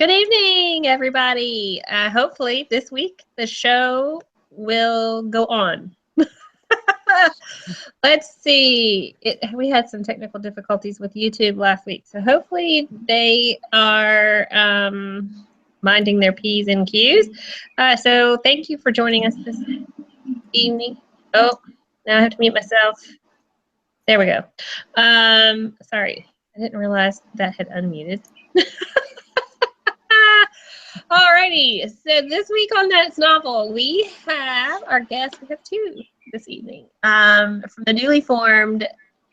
Good evening, everybody. Hopefully this week the show will go on. Let's see. We had some technical difficulties with YouTube last week, so hopefully they are minding their P's and Q's. So thank you for joining us this evening. Oh, now I have to mute myself. There we go. Sorry, I didn't realize that had unmuted. Alrighty, so this week on That's Novel, we have our guest. We have two this evening. From the newly formed,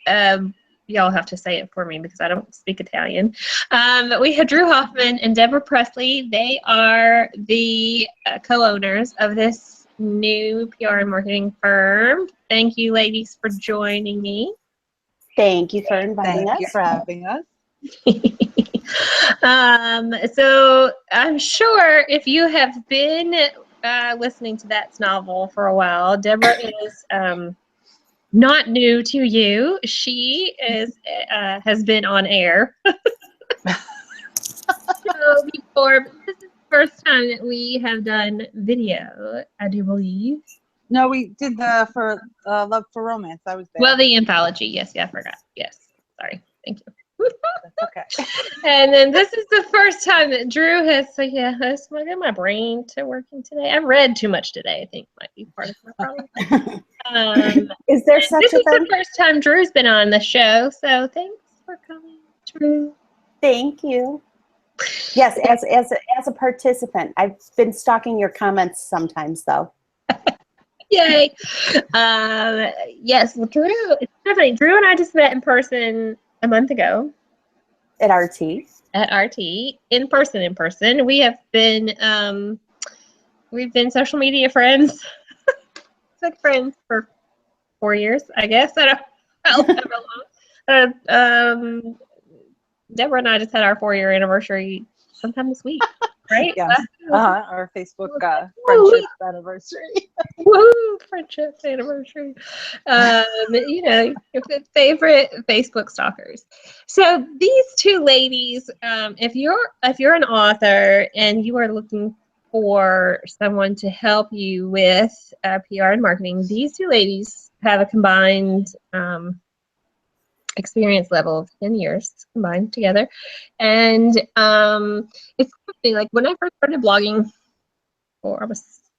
y'all have to say it for me because I don't speak Italian. But we have Drew Hoffman and Deborah Presley. They are the co-owners of this new PR and marketing firm. Thank you, ladies, for joining me. Thank you for inviting us. Thank you for having us. So I'm sure if you have been listening to That's Novel for a while, Deborah is not new to you. She is has been on air. So before, this is the first time that we have done video, I do believe. No, we did for Love for Romance. I was there. Well, the anthology. Yes, yeah, I forgot. Yes, sorry. Thank you. That's okay. And then this is the first time that Drew has, so yeah, I just want to get my brain to working today. I've read too much today, I think might be part of my problem. Is there such this a is thing? the first time Drew's been on the show, so thanks for coming, Drew. Thank you. Yes, as a participant. I've been stalking your comments sometimes, though. Yay. Yes, well, Drew, it's funny. Drew and I just met in person a month ago. At RT. At RT, in person. We have been, we've been social media friends, like friends for 4 years, I guess. I don't know how long. Deborah and I just had our 4-year anniversary sometime this week, right? Yes. Our Facebook friendship anniversary. Woo! Friendship anniversary. You know, your favorite Facebook stalkers. So these two ladies, if you're an author and you are looking for someone to help you with PR and marketing, these two ladies have a combined experience level of 10 years combined together. And it's funny, like when I first started blogging, a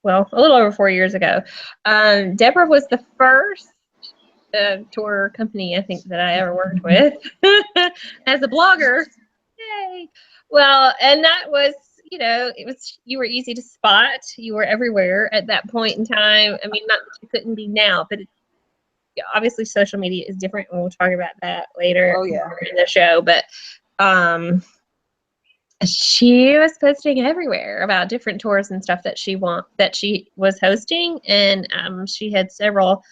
little over 4 years ago, Deborah was the first tour company I think that I ever worked with as a blogger. Yay! Well, and that was, you know, you were easy to spot. You were everywhere at that point in time. I mean, not that you couldn't be now, but obviously social media is different, and we'll talk about that later in the show. But she was posting everywhere about different tours and stuff that she was hosting, and she had several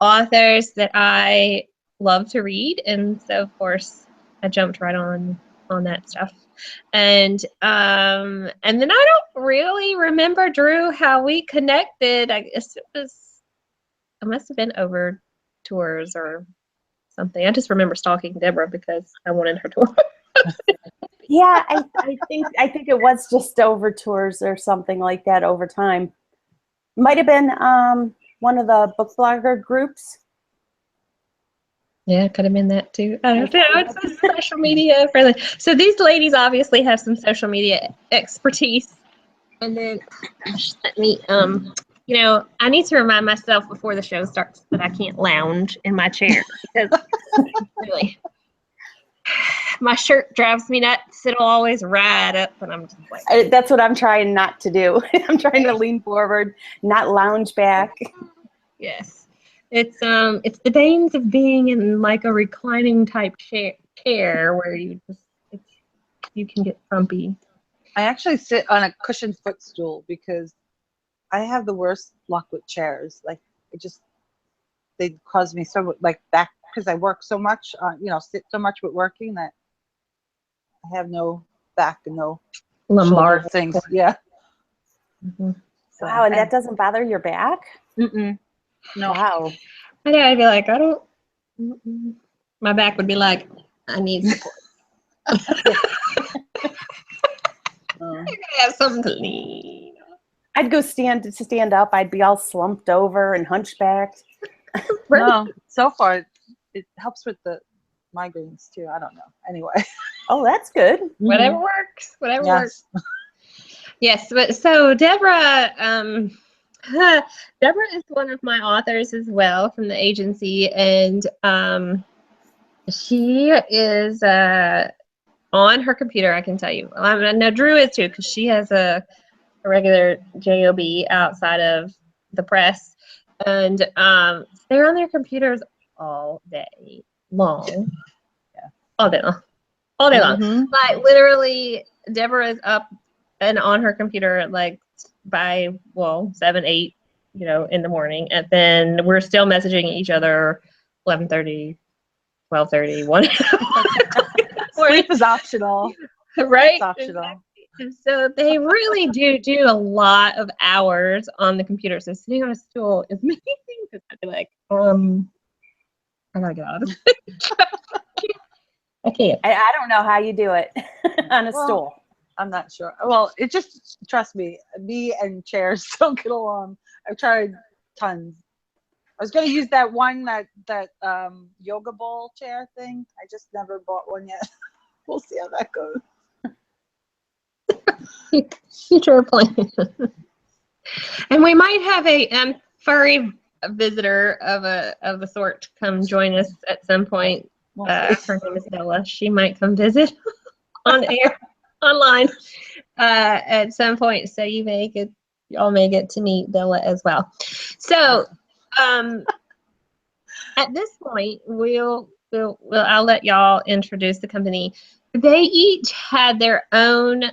authors that I love to read, and so of course I jumped right on that stuff. And then I don't really remember, Drew, how we connected. I guess it must have been over tours or something. I just remember stalking Deborah because I wanted her tour. Yeah, I think it was just over tours or something like that over time. Might have been one of the book blogger groups. Yeah, could have been that too. I don't know. It's social media friendly. So these ladies obviously have some social media expertise. And then, let me, you know, I need to remind myself before the show starts that I can't lounge in my chair because really, my shirt drives me nuts. It'll always ride up, and I'm just like. That's what I'm trying not to do. I'm trying to lean forward, not lounge back. Yes. It's the banes of being in like a reclining type chair where you can get frumpy. I actually sit on a cushioned footstool because I have the worst luck with chairs. Like they cause me so like back because I work so much. You know, sit so much with working that I have no back and no lumbar things. Yeah. Mm-hmm. So, wow, and that doesn't bother your back? Mm-mm. No. Wow. I know, I'd be like, I don't. My back would be like, I need support. clean. I'd go stand up. I'd be all slumped over and hunchbacked. Right. No, so far it helps with the migraines too. I don't know. Anyway. Oh, that's good. Whatever works. Whatever works. Yes. Yes, but so Deborah, Deborah is one of my authors as well from the agency, and she is on her computer. I can tell you. I know Drew is too, because she has a regular job outside of the press, and they're on their computers all day long. Yeah. All day long. All day long. Mhm. Like literally, Deborah is up and on her computer like by 7, 8, in the morning, and then we're still messaging each other 11:30, 12:30, 1. Sleep is optional. Right? It's optional. And so they really do a lot of hours on the computer. So sitting on a stool is amazing because I'd be like, I gotta get out of this. I can't. I don't know how you do it on a stool. I'm not sure. Well, it just, trust me and chairs don't get along. I've tried tons. I was going to use that one, that yoga ball chair thing. I just never bought one yet. We'll see how that goes. Future plan. And we might have a furry visitor of a sort come join us at some point. Her name is Bella. She might come visit on air, online, at some point. So y'all may get to meet Bella as well. So, at this point, I'll let y'all introduce the company. They each had their own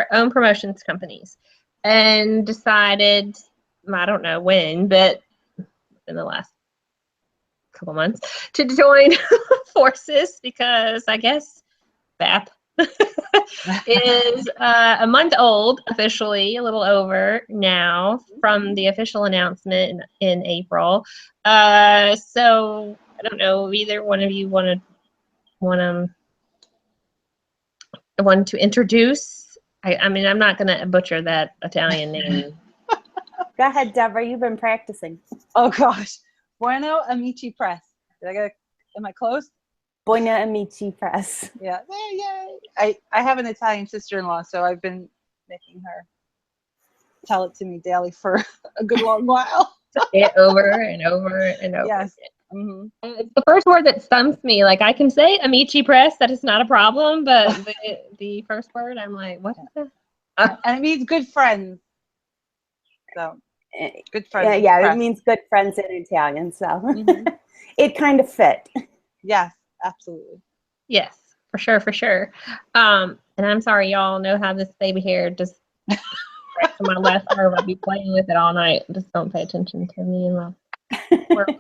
promotions companies, and decided, I don't know when, but in the last couple months, to join forces, because I guess BAP is a month old officially, a little over now from the official announcement in April. So I don't know, either one of you want to introduce. I mean, I'm not going to butcher that Italian name. Go ahead, Deborah. You've been practicing. Oh gosh. Buoni Amici Press. Am I close? Buoni Amici Press. Yeah. Yay. I have an Italian sister-in-law, so I've been making her tell it to me daily for a good long while. It over and over and over. Yes. Mm-hmm. It's the first word that stumps me. Like, I can say Amici Press, that is not a problem, but the first word, I'm like, what is that? And it means good friends. So, good friends. Yeah, press. it means good friends in Italian, so it kind of fit. Yes, absolutely. Yes, for sure. And I'm sorry, y'all know how this baby hair just right to my left nerve. I'll be playing with it all night. Just don't pay attention to me and my work.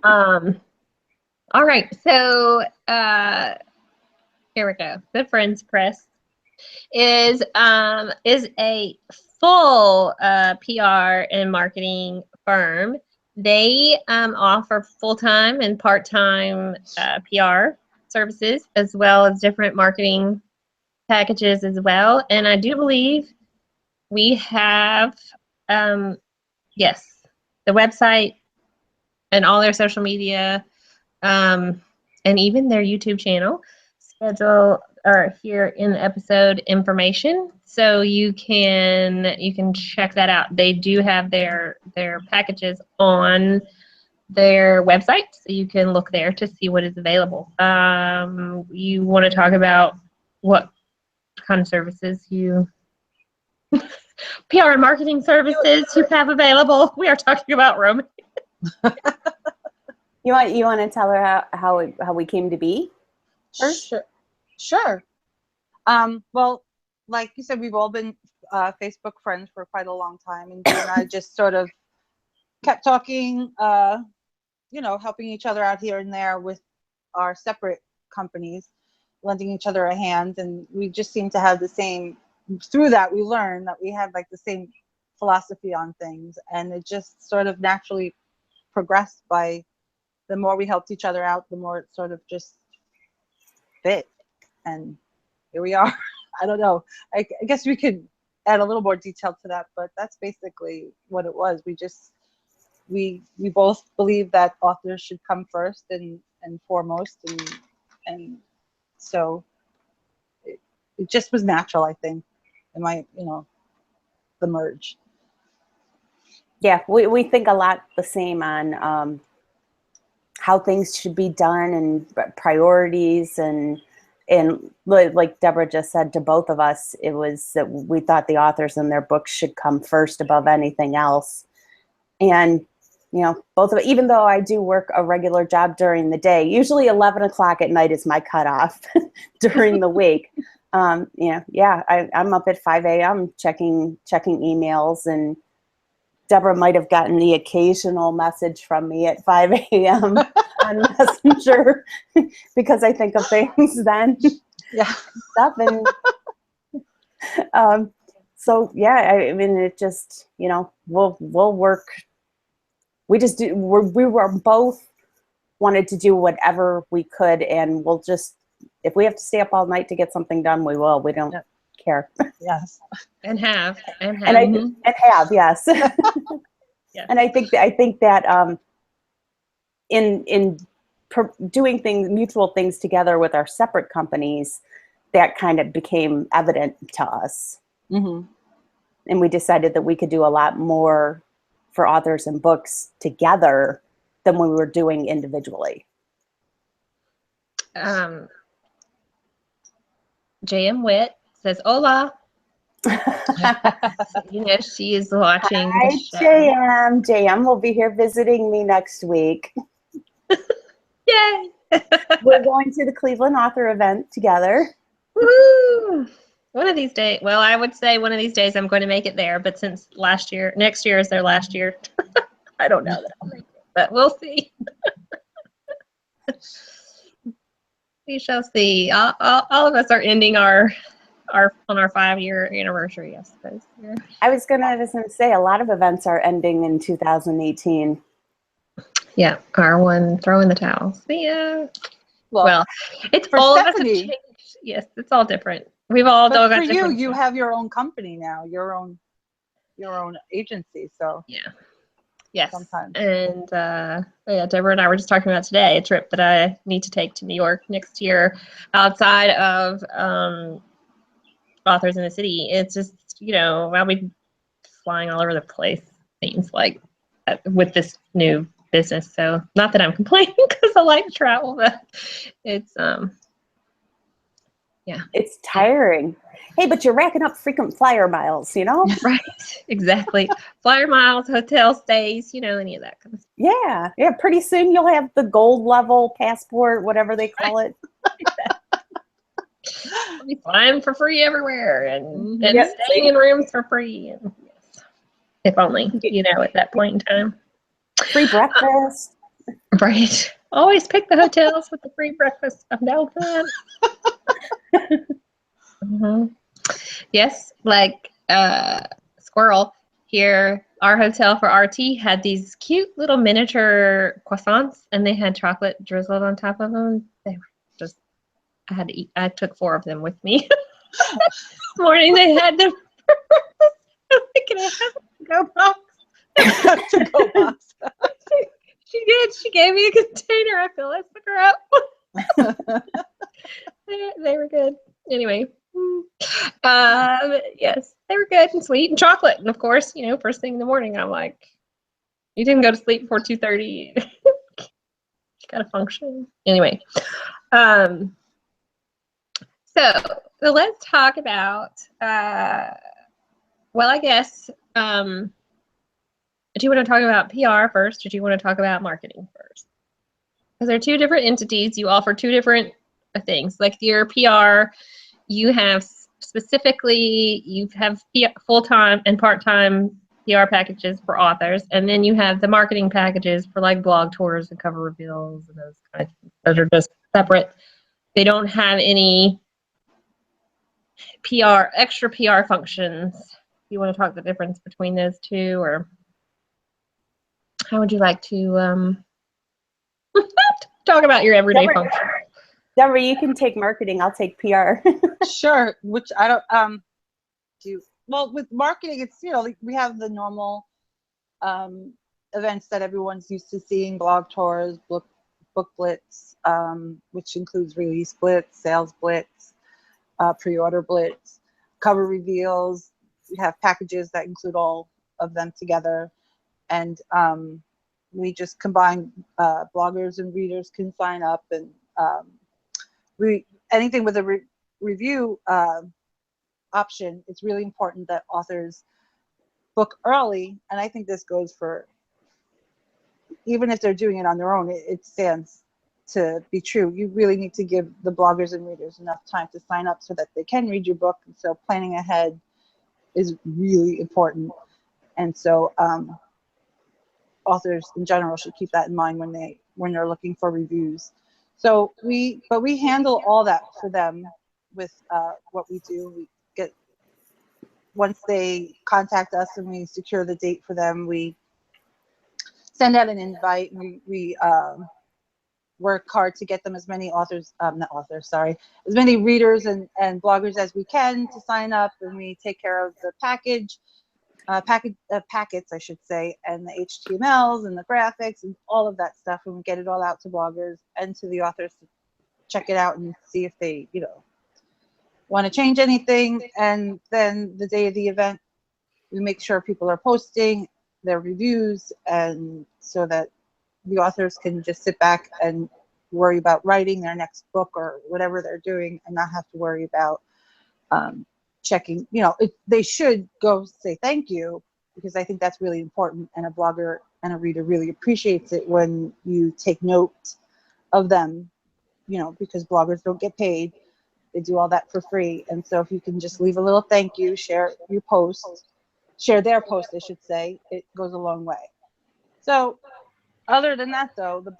All right, so here we go. Good Friends Press is a full PR and marketing firm. They offer full-time and part-time PR services, as well as different marketing packages as well. And I do believe we have, yes, the website and all their social media, and even their YouTube channel schedule are here in the episode information, so you can check that out. They do have their packages on their website, so you can look there to see what is available. You want to talk about what kind of services you PR and marketing services you have available? We are talking about Romy. You want to tell her how we came to be first? Sure. Well, like you said, we've all been Facebook friends for quite a long time, and Drew and I just sort of kept talking, helping each other out here and there with our separate companies, lending each other a hand, and we just seem to have the same. Through that, we learned that we had like the same philosophy on things, and it just sort of naturally progressed. By the more we helped each other out, the more it sort of just fit, and here we are. I don't know. I guess we could add a little more detail to that, but that's basically what it was. We both believe that authors should come first and foremost, and so it just was natural, I think, in my, the merge. Yeah, we think a lot the same on how things should be done and priorities, and like Deborah just said to both of us, it was that we thought the authors and their books should come first above anything else. And both of it, even though I do work a regular job during the day, usually 11 o'clock at night is my cutoff during the week. I'm up at 5 a.m. checking emails, and Deborah might have gotten the occasional message from me at 5 a.m. on Messenger because I think of things then. Yeah. Stuff. And so yeah, I mean, it just, we'll work. We just do. We were both wanted to do whatever we could, and we'll just, if we have to stay up all night to get something done, we will. We don't care. Yes. And have. And have, yes. Yes. And I think that in doing mutual things together with our separate companies, that kind of became evident to us. Mm-hmm. And we decided that we could do a lot more for authors and books together than when we were doing individually. JM Witt says, hola. She is watching Hi, the show. JM will be here visiting me next week. Yay! We're going to the Cleveland author event together. Woo! One of these days, well, I would say one of these days I'm going to make it there, but since next year is their last year, I don't know that I'll make it, but we'll see. We shall see. All of us are ending our 5-year anniversary, I suppose. Yeah. I was gonna say a lot of events are ending in 2018. Yeah, our one throwing the towels. Yeah. Well, it's for all of us have Stephanie, changed. Yes, it's all different. We've all but got for different you stuff. have your own company now, your own agency. So Yeah. Yes. Sometimes. And Deborah and I were just talking about today a trip that I need to take to New York next year outside of Authors in the City. It's just, I'll be flying all over the place, seems like, with this new business. So not that I'm complaining because I like to travel, but it's It's tiring. Hey, but you're racking up frequent flyer miles, Right, exactly. Flyer miles, hotel stays, any of that kind of stuff. Yeah. Pretty soon you'll have the gold level passport, whatever they call it. I'll be flying for free everywhere and Yep. staying in rooms for free. And yes, if only, at that point in time. Free breakfast. Right. Always pick the hotels with the free breakfast. I'm down for that. Mm-hmm. Yes, like Squirrel here, our hotel for RT had these cute little miniature croissants, and they had chocolate drizzled on top of them. They were just, I had to eat. I took 4 of them with me. This morning they had them. Can I have a to-go box? To-go box. She did. She gave me a container. I feel let's look her up. They were good. Anyway. Yes, they were good and sweet and chocolate. And of course, first thing in the morning, I'm like, you didn't go to sleep before 2:30. You gotta function. Anyway. So let's talk about, I guess, do you want to talk about PR first, or do you want to talk about marketing first? Because they're 2 different entities. You offer 2 different things. Like your PR, you have full-time and part-time PR packages for authors, and then you have the marketing packages for like blog tours and cover reveals and those kind of things. Those are just separate. They don't have any extra PR functions. You want to talk the difference between those 2, or how would you like to talk about your everyday function? Deborah, you can take marketing. I'll take PR. Sure. Which I don't do. Well, with marketing, it's, you know, like we have the normal events that everyone's used to seeing: blog tours, book blitz, which includes release blitz, sales blitz, pre-order blitz, cover reveals. We have packages that include all of them together, and we just combine bloggers and readers can sign up, and anything with a review option. It's really important that authors book early, and I think this goes for even if they're doing it on their own. It stands to be true. You really need to give the bloggers and readers enough time to sign up so that they can read your book. And so planning ahead is really important. And so authors in general should keep that in mind when they're looking for reviews. So we handle all that for them with what we do. We get, once they contact us and we secure the date for them, we send out an invite, and we work hard to get them as many as many readers and bloggers as we can to sign up, and we take care of the packets, I should say, and the HTMLs and the graphics and all of that stuff, and we get it all out to bloggers and to the authors to check it out and see if they, you know, want to change anything. And then the day of the event, we make sure people are posting their reviews, and so that the authors can just sit back and worry about writing their next book or whatever they're doing, and not have to worry about checking. You know, they should go say thank you, because I think that's really important, and a blogger and a reader really appreciates it when you take note of them, you know, because bloggers don't get paid. They do all that for free. And so if you can just leave a little thank you, share your post, share their post, I should say, it goes a long way. So other than that, though, the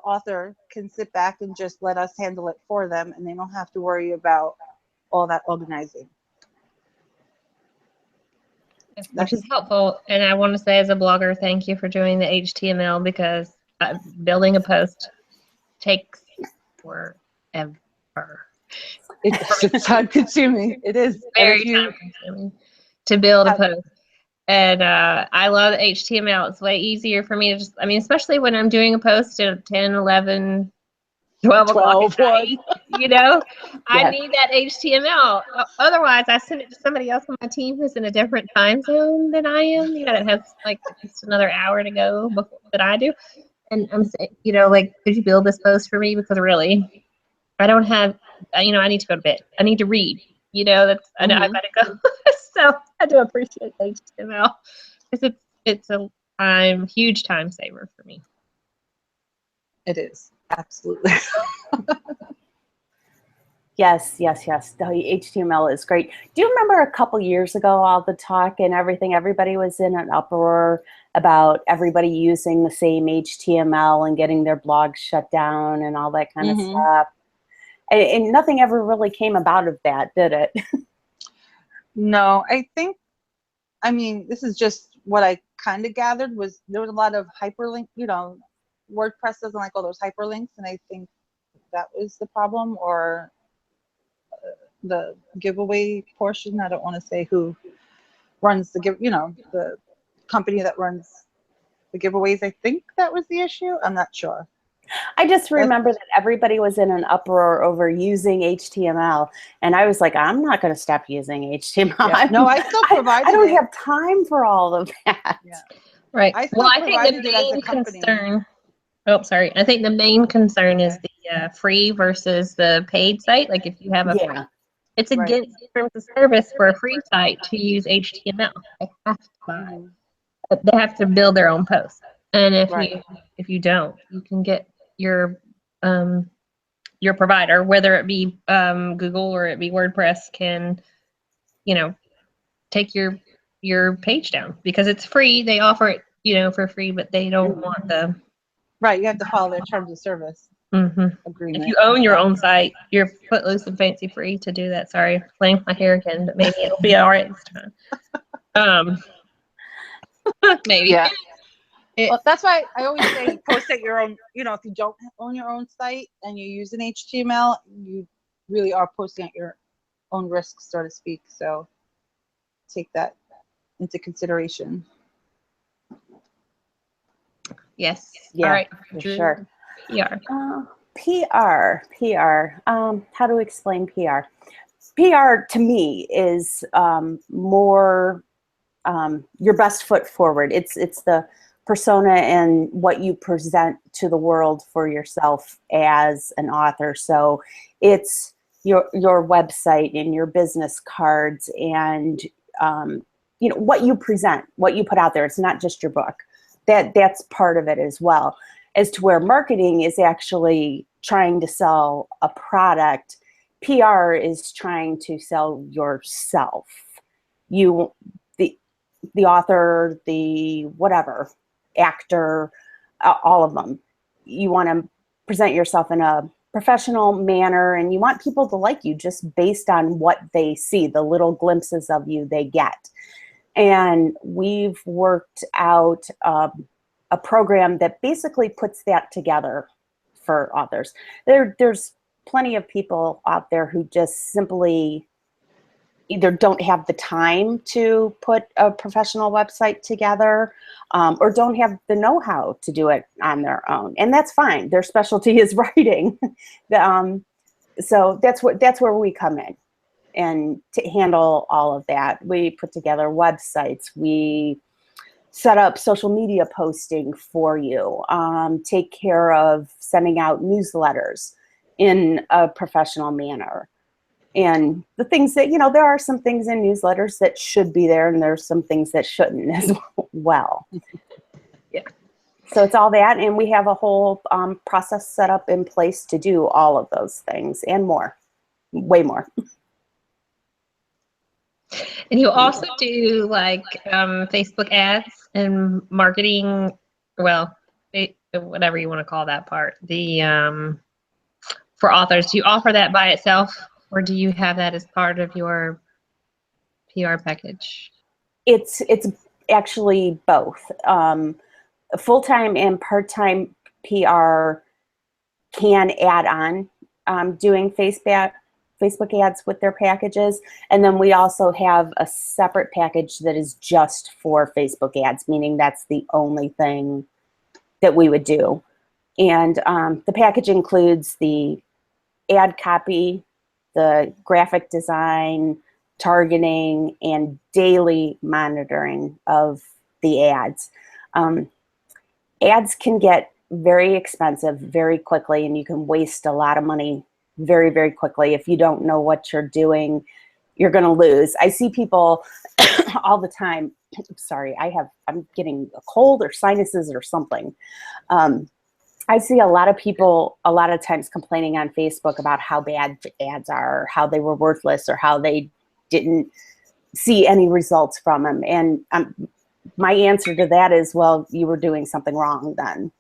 author can sit back and just let us handle it for them, and they don't have to worry about all that organizing. Which is helpful. And I want to say, as a blogger, thank you for doing the HTML, because building a post takes forever. It's time consuming. It is Very time consuming to build a post. And I love HTML. It's way easier for me to just, I mean, especially when I'm doing a post at 10, 11, 12 o'clock at night, you know, I need that HTML. Otherwise, I send it to somebody else on my team who's in a different time zone than I am, you know, that has like just another hour to go before that I do. And I'm saying, you know, like, could you build this post for me? Because really, I don't have, you know, I need to go to bed. I need to read, you know, that's, I know I've got to go. So I do appreciate HTML, because it's a huge time saver for me. It is, absolutely. Yes. The HTML is great. Do you remember a couple years ago, all the talk and everything, everybody was in an uproar about everybody using the same HTML and getting their blogs shut down and all that kind of stuff. And nothing ever really came about of that, did it? No, I mean, this is just what I kind of gathered, was there was a lot of hyperlink, you know, WordPress doesn't like all those hyperlinks, and I think that was the problem, or the giveaway portion. I don't want to say who runs the company that runs the giveaways. I think that was the issue. I'm not sure. I just remember that everybody was in an uproar over using HTML, and I was like, I'm not going to stop using HTML. Yeah. No, I still provided I don't it. have time for all of that. Yeah. Right. I think the main concern. Oh, sorry. I think the main concern is the free versus the paid site. Like, if you have a free, it's against terms of service for a free site to use HTML. They have to buy. They have to build their own post. And if you don't, you can get your provider, whether it be Google or it be WordPress, can, you know, take your page down because it's free. They offer it, you know, for free, but they don't want the you have to follow their terms of service agreement. If you own your own site, you're footloose and fancy free to do that. Sorry, playing my hair again, but maybe it'll be all right this time. Maybe. Yeah. Well, that's why I always say post at your own, you know, if you don't own your own site and you use an HTML, you really are posting at your own risks, so to speak. So take that into consideration. Yes. Yeah, All right. for Drew, sure. PR. PR. How to explain PR? PR to me is more your best foot forward. It's the persona and what you present to the world for yourself as an author. So it's your website and your business cards and you know, what you present, what you put out there. It's not just your book. That's part of it as well. As to where marketing is actually trying to sell a product, PR is trying to sell yourself. You, the author, the whatever, actor, all of them. You want to present yourself in a professional manner, and you want people to like you just based on what they see, the little glimpses of you they get. And we've worked out a program that basically puts that together for authors. There's plenty of people out there who just simply either don't have the time to put a professional website together or don't have the know-how to do it on their own. And that's fine. Their specialty is writing. So that's where we come in and to handle all of that. We put together websites. We set up social media posting for you, take care of sending out newsletters in a professional manner. And the things that, you know, there are some things in newsletters that should be there and there's some things that shouldn't as well. Yeah. So it's all that. And we have a whole process set up in place to do all of those things and more, way more. And you also do like Facebook ads and marketing, well, whatever you want to call that part. The for authors, do you offer that by itself, or do you have that as part of your PR package? It's actually both. Full-time and part-time PR can add on doing Facebook ads with their packages. And then we also have a separate package that is just for Facebook ads, meaning that's the only thing that we would do. And the package includes the ad copy, the graphic design, targeting, and daily monitoring of the ads. Ads can get very expensive very quickly, and you can waste a lot of money very, very quickly. If you don't know what you're doing, you're going to lose. I see people all the time. Sorry, I'm getting a cold or sinuses or something. I see a lot of people a lot of times complaining on Facebook about how bad ads are, how they were worthless, or how they didn't see any results from them. And my answer to that is, well, you were doing something wrong then.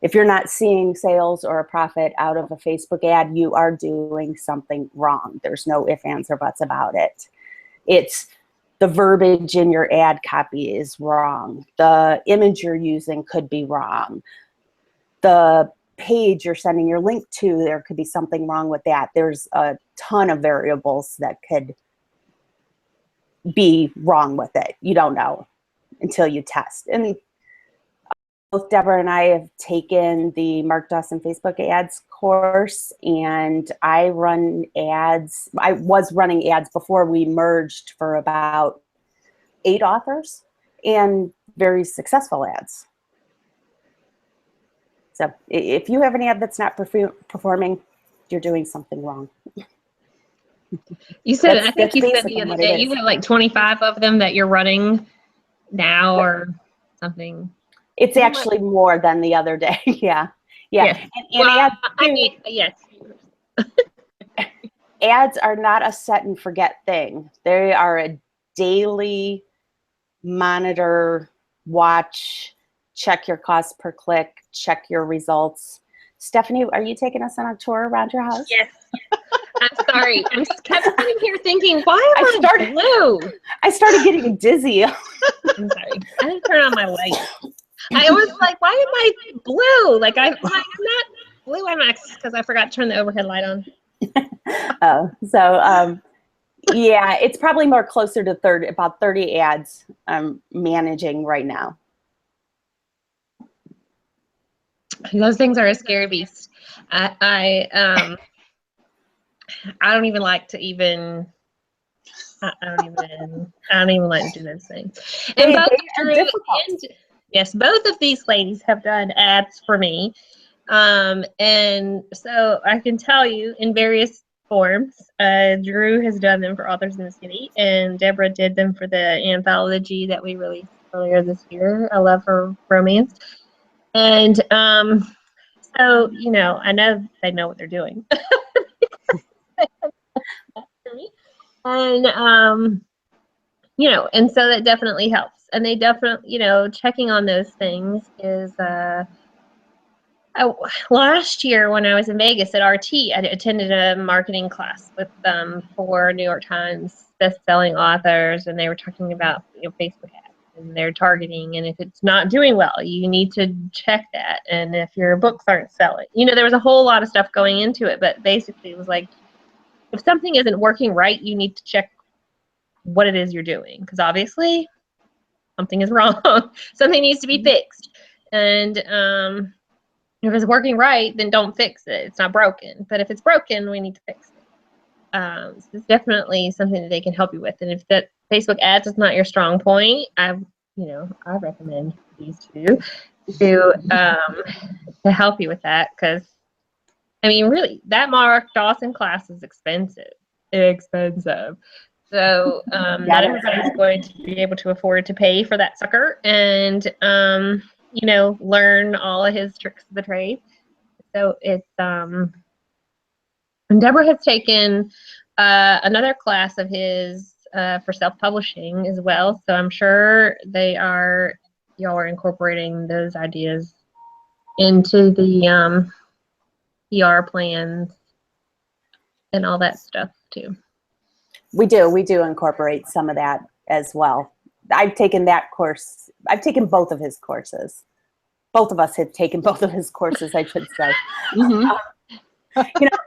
If you're not seeing sales or a profit out of a Facebook ad, you are doing something wrong. There's no ifs, ands, or buts about it. It's the verbiage in your ad copy is wrong. The image you're using could be wrong. The page you're sending your link to, there could be something wrong with that. There's a ton of variables that could be wrong with it. You don't know until you test. And both Deborah and I have taken the Mark Dawson Facebook ads course, and I run ads. I was running ads before we merged for about 8 authors, and very successful ads. So if you have an ad that's not performing, you're doing something wrong. You said, I think you said the other day, you have like 25 of them that you're running now or something. It's actually more than the other day. Yeah. Yes. And well, ads, I mean, yes. ads are not a set and forget thing. They are a daily monitor, watch, check your cost per click, check your results. Stephanie, are you taking us on a tour around your house? Yes. I'm sorry. I'm kind of sitting here thinking, why am I blue? I started getting dizzy. I'm sorry. I didn't turn on my light. I was like, why am I blue? Like, I'm not blue. I'm because I forgot to turn the overhead light on. Yeah, it's probably more closer to 30, about 30 ads I'm managing right now. Those things are a scary beast. I don't even like to even. I don't even like to do those things. And They both are Drew difficult. and yes, both of these ladies have done ads for me. And so I can tell you in various forms. Drew has done them for Authors in the City, and Deborah did them for the anthology that we released earlier this year, I Love Her Romance. And so, you know, I know they know what they're doing. And you know, and so that definitely helps. And they definitely, you know, checking on those things is last year when I was in Vegas at RT, I attended a marketing class with 4 New York Times best-selling authors, and they were talking about, you know, Facebook ads and their targeting, and if it's not doing well, you need to check that. And if your books aren't selling, you know, there was a whole lot of stuff going into it, but basically it was like, if something isn't working right, you need to check what it is you're doing, because obviously something is wrong. Something needs to be fixed. And if it's working right, then don't fix it. It's not broken. But if it's broken, we need to fix it. So it's definitely something that they can help you with. And if that Facebook ads is not your strong point, I recommend these two to help you with that. Because I mean, really, that Mark Dawson class is expensive. So not everybody's going to be able to afford to pay for that sucker, and you know, learn all of his tricks of the trade. So it's and Deborah has taken another class of his for self-publishing as well. So I'm sure y'all are incorporating those ideas into the PR plans and all that stuff too. We do incorporate some of that as well. I've taken that course. I've taken both of his courses. Both of us have taken both of his courses, I should say. Mm-hmm. You know,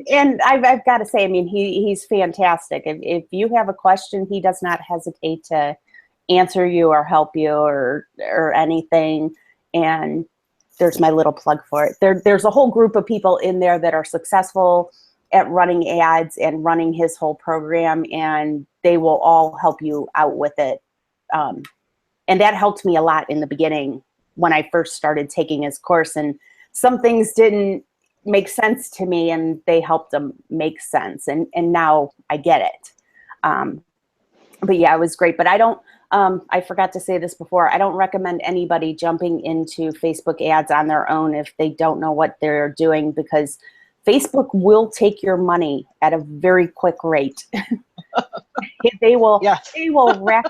and I've got to say, I mean, he's fantastic. If you have a question, he does not hesitate to answer you or help you or anything. And there's my little plug for it. There's a whole group of people in there that are successful at running ads and running his whole program, and they will all help you out with it. And that helped me a lot in the beginning when I first started taking his course, and some things didn't make sense to me and they helped them make sense. And now I get it. But yeah, it was great. But I don't, I forgot to say this before, I don't recommend anybody jumping into Facebook ads on their own if they don't know what they're doing, because Facebook will take your money at a very quick rate. They will rack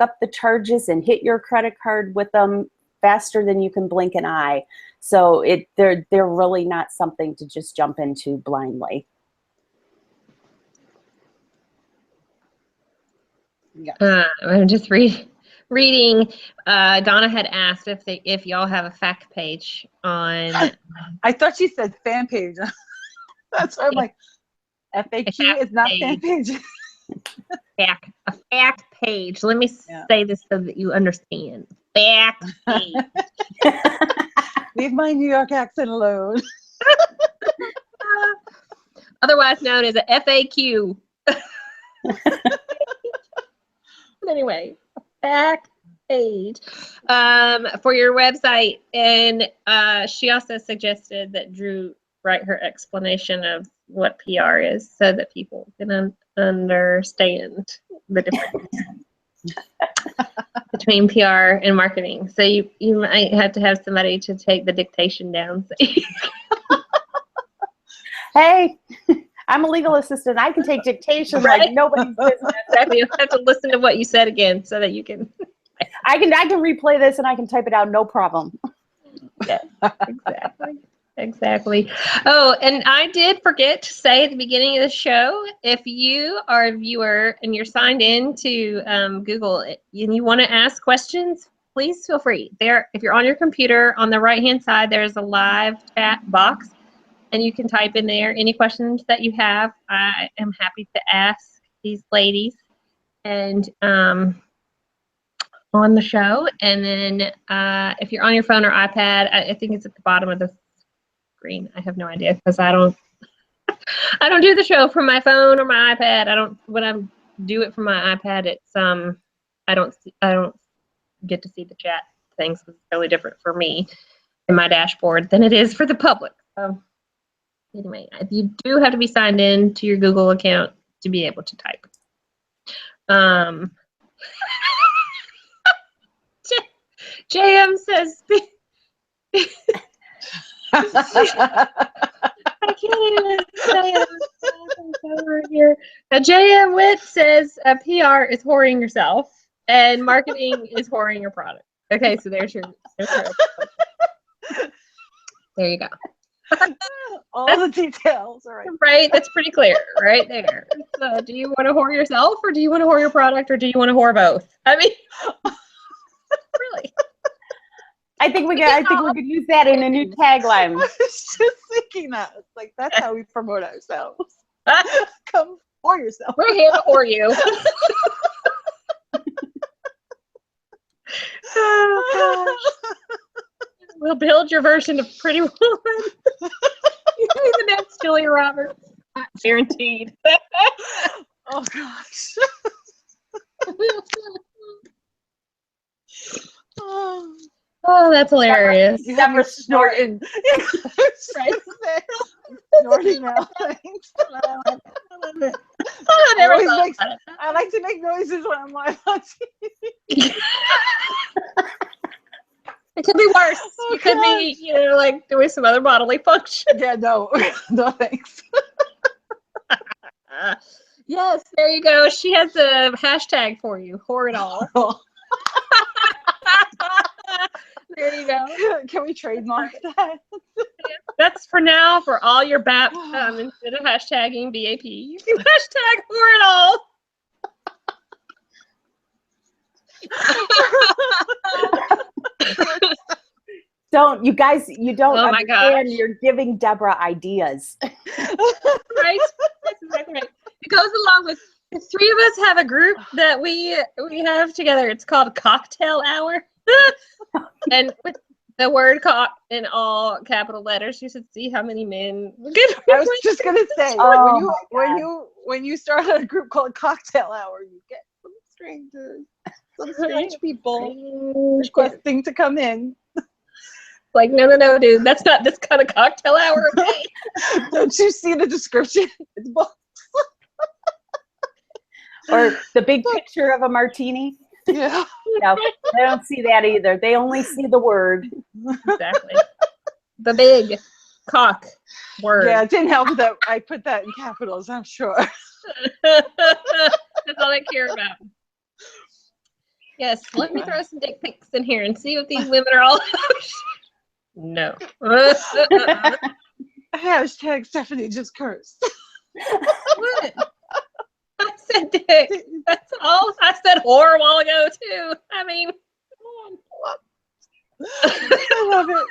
up the charges and hit your credit card with them faster than you can blink an eye. So they're really not something to just jump into blindly. Yeah. I'm just reading. Donna had asked if y'all have a fact page on. I thought she said fan page. That's why I'm like, FAQ is not fan page. A fact page. Let me say this so that you understand. Fact page. Leave my New York accent alone. Otherwise known as a FAQ. Anyway, fact page for your website. And she also suggested that Drew write her explanation of what PR is so that people can understand the difference between PR and marketing. So you might have to have somebody to take the dictation down. Hey, I'm a legal assistant. I can take dictation like nobody's business. Exactly. You have to listen to what you said again so that you can. I can replay this and I can type it out, no problem. Yeah, exactly. Oh, and I did forget to say at the beginning of the show, if you are a viewer and you're signed in to Google and you want to ask questions, please feel free. If you're on your computer, on the right-hand side, there's a live chat box, and you can type in there any questions that you have. I am happy to ask these ladies and on the show. And then if you're on your phone or iPad, I think it's at the bottom of the screen. I have no idea because I don't do the show from my phone or my iPad. When I do it from my iPad, it's I don't get to see the chat things. It's really different for me in my dashboard than it is for the public. So anyway, you do have to be signed in to your Google account to be able to type. JM says, I can't even say it over here. JM Witt says PR is whoring yourself and marketing is whoring your product. Okay, so there's your there you go. All the details, all right. Right, that's pretty clear right there. So do you want to whore yourself or do you want to whore your product or do you want to whore both? I mean, really. I think we could use that in a new tagline. I was just thinking that. It's like, that's how we promote ourselves. Come for yourself. We're here to whore you. Oh, gosh. We'll build your version of Pretty Woman. You're the next Julia Roberts. Guaranteed. Oh, gosh. Oh, that's hilarious. You have me snorting. Right. Snorting now. Thanks. I love it. I never always thought makes- about it. I like to make noises when I'm live on TV. It could be worse. Oh, You could be, like doing some other bodily function. Yeah, no. No, thanks. Yes, there you go. She has a hashtag for you. Whore it all. There you go. Can we trademark that? That's for now for all your BAP. Instead of hashtagging BAP, you can hashtag whore it all. You don't Oh my understand. gosh. You're giving Deborah ideas. Right? That's exactly right. It goes along with the three of us have a group that we have together. It's called Cocktail Hour. And with the word cock in all capital letters, you should see how many men get. I was just gonna say, Oh when you start a group called Cocktail Hour, you get some strangers, some strange people requesting to come in. Like, no, dude, that's not this kind of cocktail hour. Okay? Don't you see the description? It's both. Or the big picture of a martini. Yeah. No, they don't see that either. They only see the word. Exactly. The big cock word. Yeah, it didn't help that I put that in capitals, I'm sure. That's all I care about. Yes, let me throw some dick pics in here and see what these women are all about. No. Hashtag Stephanie just cursed. What? I said dick. That's all. I said whore a while ago too. I mean, come on. I love it.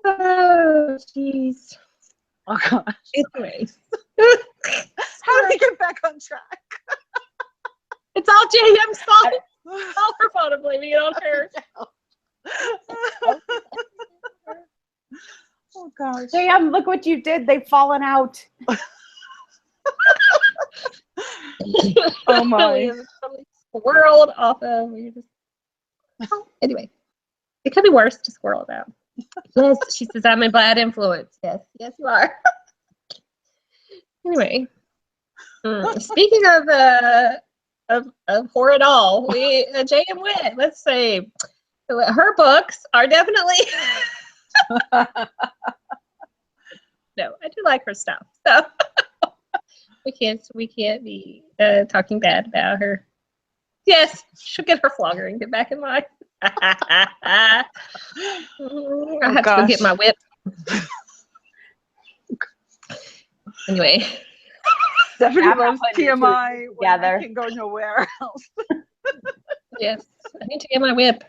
Oh, jeez. Oh gosh. Anyways. How do we get back on track? It's all JM's fault. It's all her fault. I'm blaming it on her. Oh gosh. Damn, look what you did. They've fallen out. Oh my. Totally squirreled off of. Anyway, it could be worse to squirrel it out. Yes, she says I'm a bad influence. Yes, you are. Anyway, speaking of whore it all, J.M. Witt. Let's say her books are definitely. No, I do like her stuff. So we can't be talking bad about her. Yes, she'll get her flogger and get back in line. I have to go get my whip. Anyway. Stephanie I'm loves not putting TMI when I together. can go nowhere else. Yes, I need to get my whip.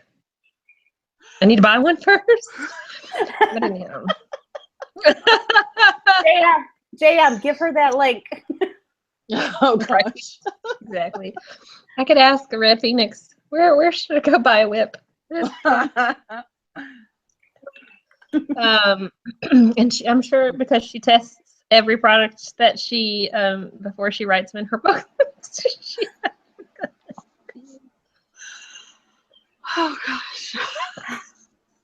I need to buy one first. But anyhow. Yeah. JM, give her that link. Oh gosh. Exactly. I could ask Red Phoenix, where should I go buy a whip? And I'm sure because she tests every product that she before she writes them in her book. Oh gosh.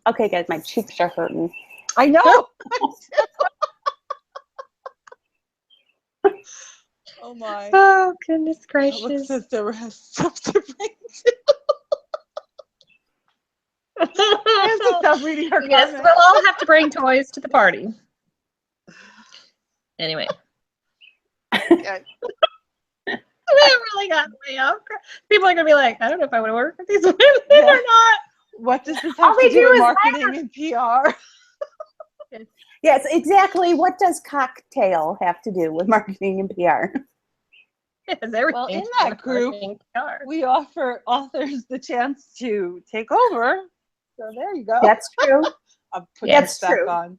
Okay, guys, my cheeks are hurting. I know. Oh my. Oh goodness Look, gracious. says Deborah has stuff to bring to. I have to stop reading her Yes, comments. we'll all have to bring toys to the party. Anyway. Okay. That really got me off. People are gonna be like, I don't know if I want to work with these women or not. What does this All have they to do do with is marketing and PR? Yes, exactly. What does cocktail have to do with marketing and PR? Yes, everything. Well, in that group, we offer authors the chance to take over. So there you go. That's true. I'm putting That's this back true. on.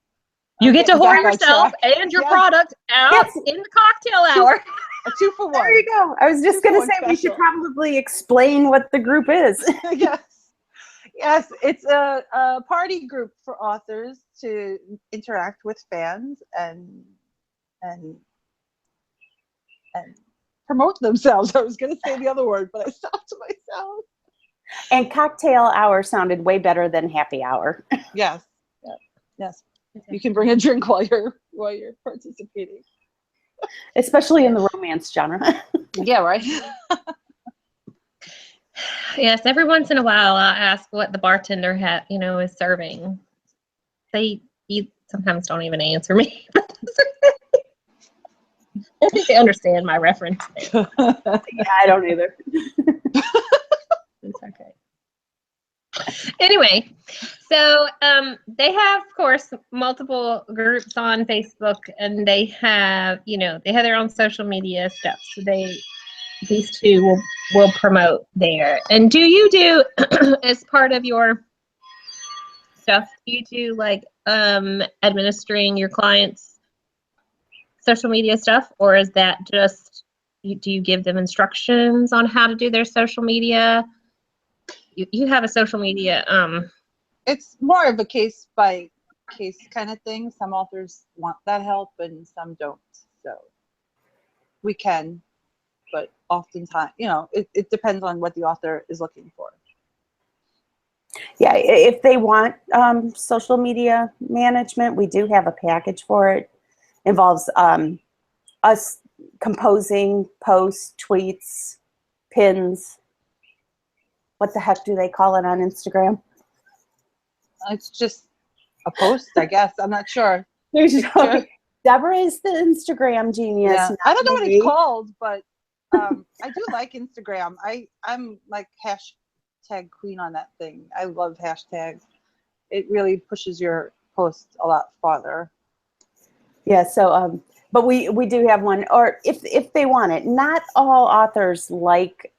You I'm get to getting whore back on yourself track. and your Yes. product out Yes. in the cocktail hour. A 2-for-1. There you go. I was just going to say we should special. probably explain what the group is. Yes. Yes, it's a party group for authors to interact with fans and promote themselves. I was going to say the other word, but I stopped myself. And cocktail hour sounded way better than happy hour. Yes. Yes. You can bring a drink while you're participating. Especially in the romance genre. Yeah, right. Yes, every once in a while I'll ask what the bartender is serving. They sometimes don't even answer me. I think they understand my reference there. Yeah, I don't either. It's okay. Anyway, so they have, of course, multiple groups on Facebook, and they have their own social media stuff. So these two will promote there. And do you do as part of your stuff? Do you do like administering your clients' social media stuff, or is that just do you give them instructions on how to do their social media? You have a social media. It's more of a case by case kind of thing. Some authors want that help and some don't. So we can, but oftentimes, it depends on what the author is looking for. Yeah, if they want social media management, we do have a package for it. Involves us composing posts, tweets, pins. What the heck do they call it on Instagram? It's just a post, I guess. I'm not sure. Deborah is the Instagram genius. Yeah. I don't know what it's called, but I do like Instagram. I'm like hashtag queen on that thing. I love hashtags. It really pushes your post a lot farther. Yeah, so but we do have one, or if they want it. Not all authors like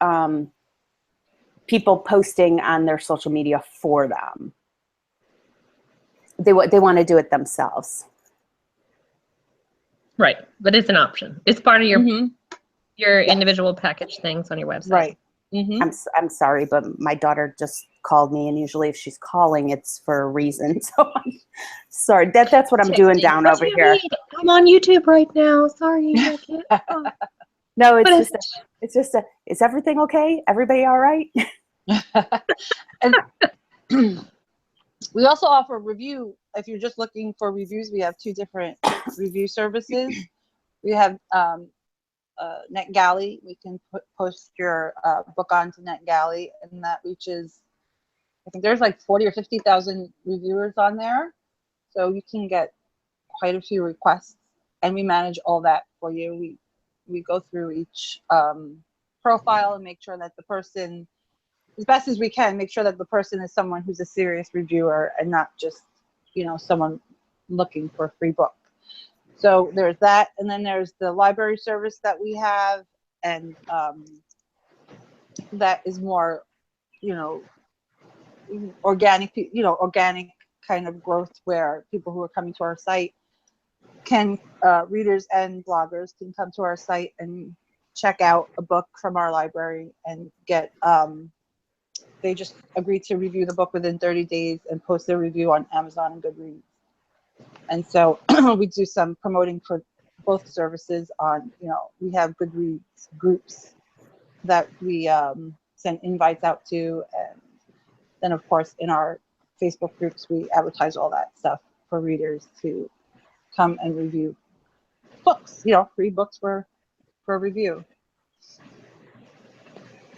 people posting on their social media for them. They want to do it themselves. Right, but it's an option. It's part of your individual package things on your website. Right. Mm-hmm. I'm sorry, but my daughter just called me, and usually if she's calling, it's for a reason. So I'm sorry. That's what I'm doing down over here. I'm on YouTube right now. Sorry, I can't. No, it's just a. Is everything okay? Everybody all right? And we also offer review. If you're just looking for reviews, we have 2 different review services. We have NetGalley. We can post your book onto NetGalley, and that reaches, I think there's like 40 or 50,000 reviewers on there. So you can get quite a few requests, and we manage all that for you. We go through each profile and make sure that the person, as best as we can, make sure that the person is someone who's a serious reviewer and not just, someone looking for a free book. So there's that, and then there's the library service that we have, and that is more, organic kind of growth, where people who are coming to our site readers and bloggers can come to our site and check out a book from our library and get, they just agree to review the book within 30 days and post their review on Amazon and Goodreads. And so we do some promoting for both services on, we have Goodreads groups that we send invites out to. And then, of course, in our Facebook groups, we advertise all that stuff for readers to come and review books, read books for review.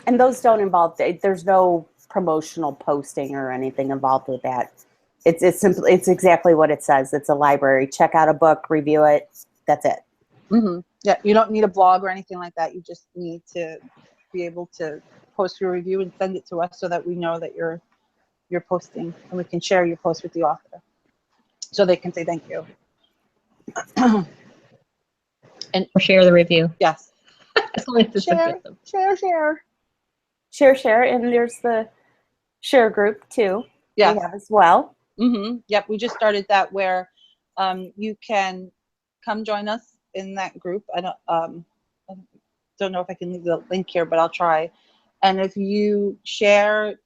And those don't involve, there's no promotional posting or anything involved with that. It's simply, it's exactly what it says. It's a library. Check out a book, review it. That's it. Mm-hmm. Yeah, you don't need a blog or anything like that. You just need to be able to post your review and send it to us so that we know that you're posting, and we can share your post with the author so they can say thank you. And or share the review. Yes. As long as it's a good one. Share. And there's the share group too. Yes. We have as well. Mm-hmm. Yep. We just started that where you can come join us in that group. I don't know if I can leave the link here, but I'll try. And if you share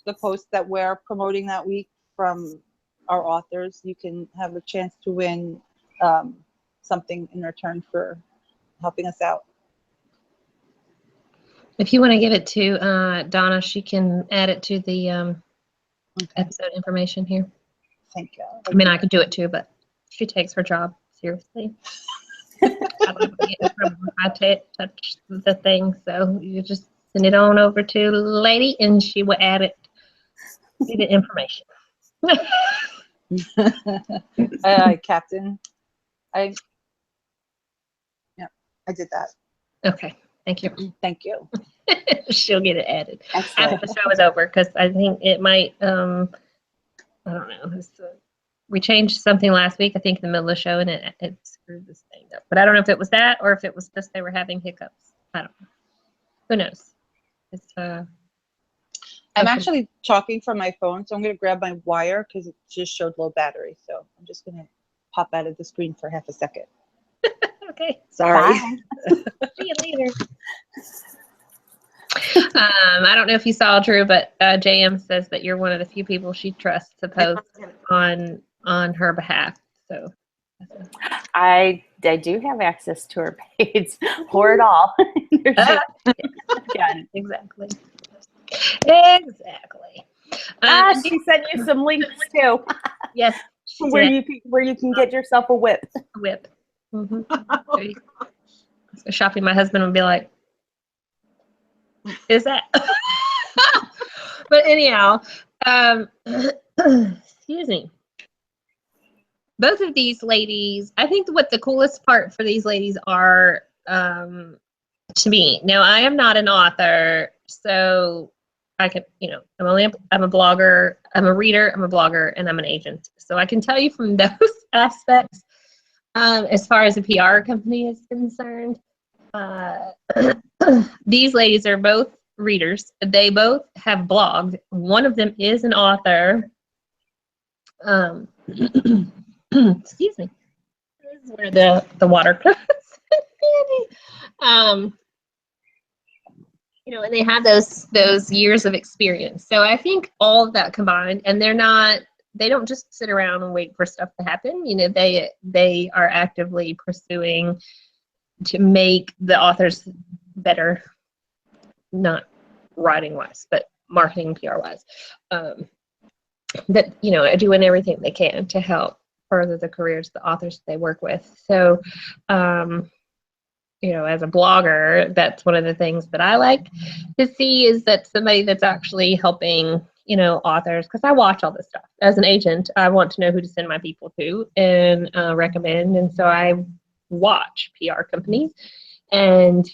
the post that we're promoting that week from our authors, you can have a chance to win something in return for helping us out. If you want to give it to Donna, she can add it to the episode information here. Thank you. I mean, I could do it too, but she takes her job seriously. I touch the thing, so you just send it on over to the lady, and she will add it to the information. Captain. I did that. Okay, thank you. Thank you. She'll get it added Excellent. after the show is over, because I think it might. I don't know. We changed something last week, I think, in the middle of the show, and it screwed this thing up. But I don't know if it was that or if it was just they were having hiccups. I don't know. Who knows? It's I'm actually talking from my phone, so I'm going to grab my wire because it just showed low battery. So I'm just going to pop out of the screen for half a second. okay. Sorry. See you later. I don't know if you saw, Drew, but JM says that you're one of the few people she trusts to post on her behalf. So I do have access to her page, or it all. yeah, exactly. She sent you some links too. Yes, where you can get yourself a whip. Whip. Mm-hmm. So shopping, my husband would be like, "Is that?" But anyhow, excuse me. Both of these ladies, I think what the coolest part for these ladies are, to me. Now, I am not an author, so I can, I'm a blogger, I'm a reader, I'm a blogger, and I'm an agent. So I can tell you from those aspects, as far as a PR company is concerned, these ladies are both readers. They both have blogged. One of them is an author. Excuse me. This is where the water goes. And they have those years of experience. So I think all of that combined, and they don't just sit around and wait for stuff to happen. They are actively pursuing to make the authors better, not writing wise, but marketing PR wise. That doing everything they can to help further the careers of the authors they work with. So as a blogger, that's one of the things that I like to see, is that somebody that's actually helping authors, because I watch all this stuff. As an agent, I want to know who to send my people to and recommend, and so I watch PR companies. And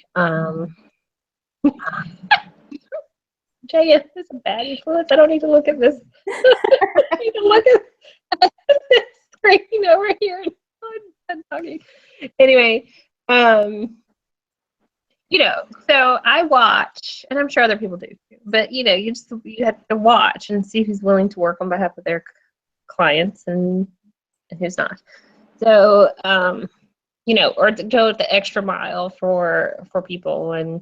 Jaya, this is a bad influence. I don't need to look at this. I need to look at this screen over here. I'm talking. Anyway, so I watch, and I'm sure other people do too, but you have to watch and see who's willing to work on behalf of their clients and who's not. So, you know, or to go the extra mile for people, and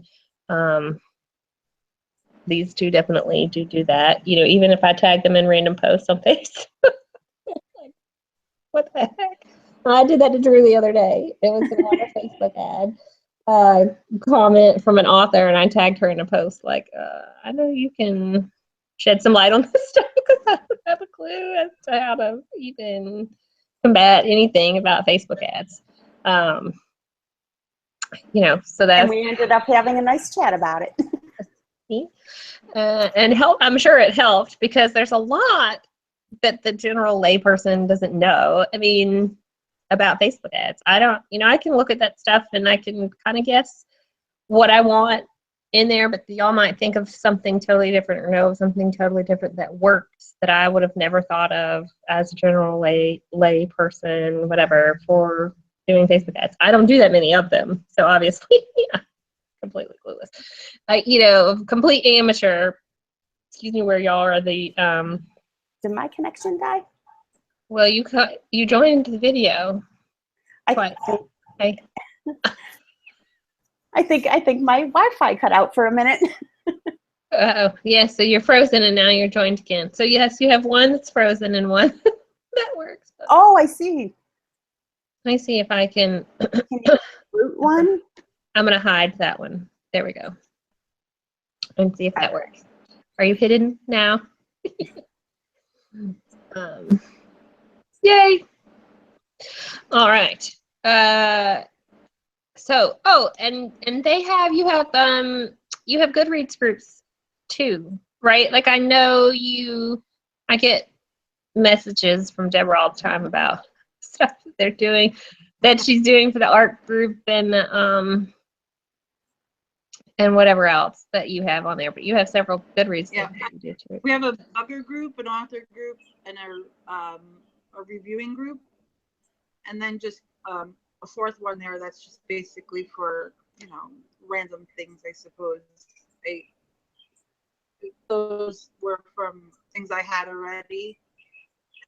these two definitely do that. You know, even if I tag them in random posts on Facebook. Like, what the heck? I did that to Drew the other day. It was on a Facebook ad. Comment from an author, and I tagged her in a post like, I know you can shed some light on this stuff because I don't have a clue as to how to even combat anything about Facebook ads. You know, so that's, And we ended up having a nice chat about it. and I'm sure it helped, because there's a lot that the general layperson doesn't know. I mean, about Facebook ads. I don't, you know, I can look at that stuff and I can kind of guess what I want in there, but y'all might think of something totally different, or know of something totally different that works that I would have never thought of as a general lay person, whatever, for doing Facebook ads. I don't do that many of them, so obviously, yeah, completely clueless. You know, complete amateur. Excuse me, where y'all are the Did my connection die? well, you joined the video. I think my Wi-Fi cut out for a minute. Oh, yeah, so you're frozen and now you're joined again. So yes, you have one that's frozen and one that works. Oh, I see. Let me see if I can. Can you root one? I'm going to hide that one. There we go. And see if that works. Are you hidden now? Yay. All right. So, oh, and you have Goodreads groups too, right? Like, I know I get messages from Deborah all the time about stuff that she's doing for the art group, and whatever else that you have on there. But you have several Goodreads Yeah. groups that you do too. We have a blogger group, an author group, and a reviewing group, and then just a fourth one there that's just basically for, you know, random things, I suppose. Those were from things I had already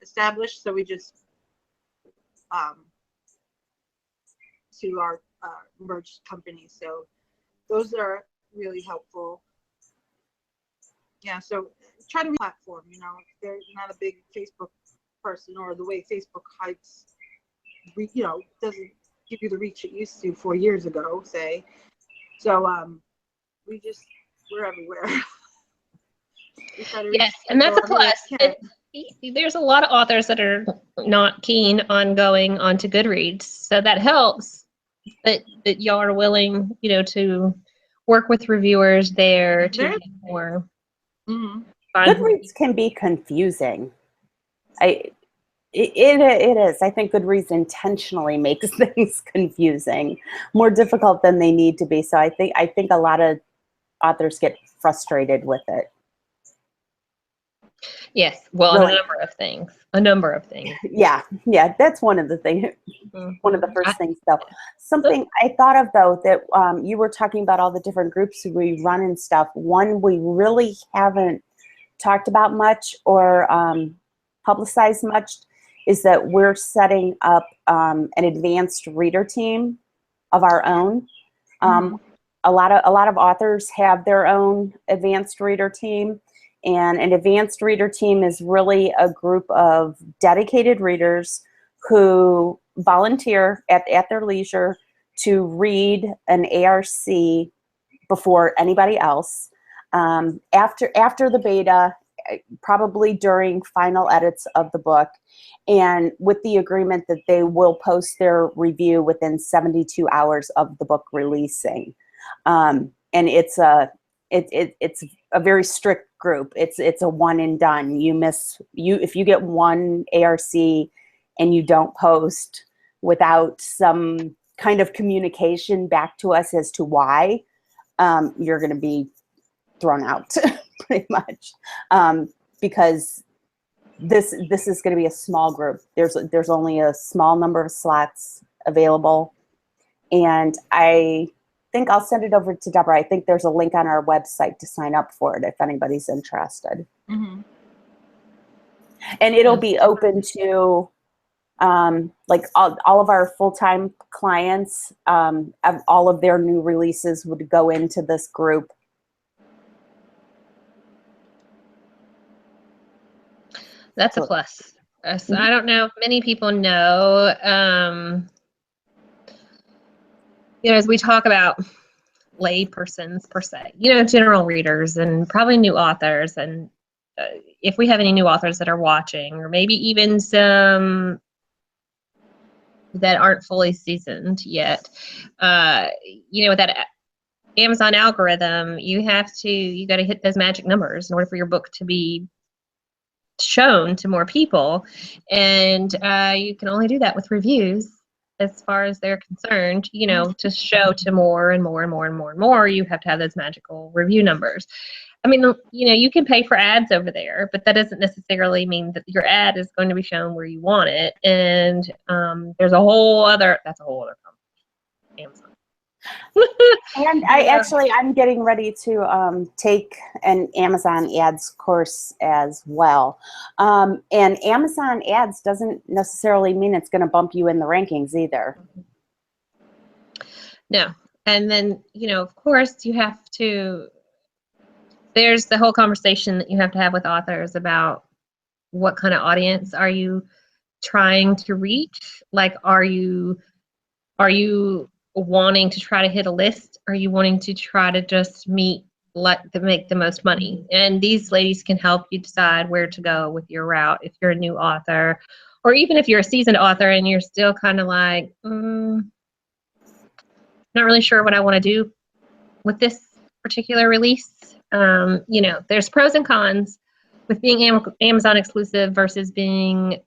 established, so we just to our merged company. So those are really helpful. Yeah, so try to platform, you know, if they're not a big Facebook person, or the way Facebook hypes, you know, doesn't give you the reach it used to 4 years ago, say. So we're everywhere. Yes, and that's a plus. There's a lot of authors that are not keen on going onto Goodreads, so that helps that y'all are willing, you know, to work with reviewers there to get more. Mm-hmm. Goodreads can be confusing. It is. I think Goodreads intentionally makes things confusing, more difficult than they need to be. So I think a lot of authors get frustrated with it. Yes, well, Really? a number of things. Yeah, that's one of the things. Mm-hmm. One of the first things, though. Something I thought of, though, that you were talking about all the different groups we run and stuff. One we really haven't talked about much or publicized much is that we're setting up an advanced reader team of our own. A lot of authors have their own advanced reader team, and an advanced reader team is really a group of dedicated readers who volunteer at their leisure to read an ARC before anybody else. After the beta, probably during final edits of the book, and with the agreement that they will post their review within 72 hours of the book releasing. And it's a very strict group. It's a one and done. If you get one ARC and you don't post without some kind of communication back to us as to why, you're going to be thrown out pretty much, because this is going to be a small group. There's only a small number of slots available, and I think I'll send it over to Deborah. I think there's a link on our website to sign up for it if anybody's interested. Mm-hmm. And it'll be open to Like all of our full-time clients, all of their new releases would go into this group. That's a plus. So I don't know if many people know, as we talk about lay persons per se, general readers and probably new authors. And if we have any new authors that are watching, or maybe even some that aren't fully seasoned yet, with that Amazon algorithm, you got to hit those magic numbers in order for your book to be shown to more people. And you can only do that with reviews, as far as they're concerned. To show to more and more and more and more and more, you have to have those magical review numbers. I mean, you can pay for ads over there, but that doesn't necessarily mean that your ad is going to be shown where you want it. And that's a whole other conversation. Amazon. And I'm getting ready to take an Amazon ads course as well. And Amazon ads doesn't necessarily mean it's going to bump you in the rankings either. No. And then, of course, there's the whole conversation that you have to have with authors about what kind of audience are you trying to reach? Like, are you wanting to try to hit a list? Are you wanting to try to just make the most money? And these ladies can help you decide where to go with your route if you're a new author, or even if you're a seasoned author and you're still kind of like, not really sure what I want to do with this particular release. There's pros and cons with being Amazon exclusive versus being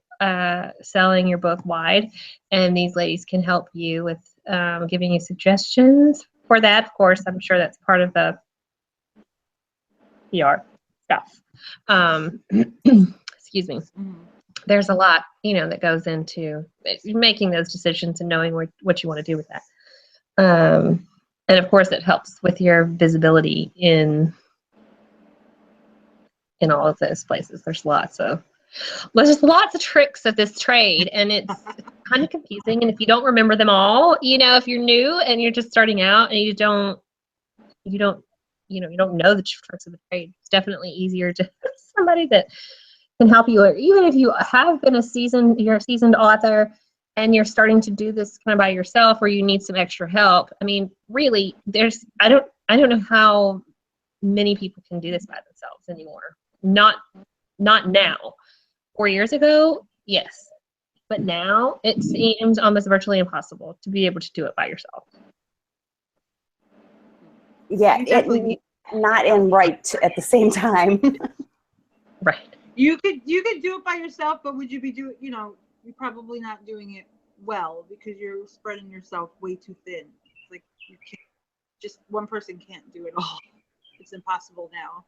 selling your book wide, and these ladies can help you with giving you suggestions for that. Of course, I'm sure that's part of the PR stuff. Excuse me. There's a lot, that goes into making those decisions and knowing what you want to do with that. And of course, it helps with your visibility in all of those places. There's lots of tricks of this trade, and it's kind of confusing. And if you don't remember them all, if you're new and you're just starting out and you don't know the tricks of the trade, it's definitely easier to somebody that can help you. Or even if you have been you're a seasoned author and you're starting to do this kind of by yourself, or you need some extra help. I mean, really, I don't know how many people can do this by themselves anymore. Not now. 4 years ago, yes. But now it seems almost virtually impossible to be able to do it by yourself. Yeah, not and right at the same time. Right. You could do it by yourself, but would you be you're probably not doing it well because you're spreading yourself way too thin. Like, you can't, just one person can't do it all. It's impossible now.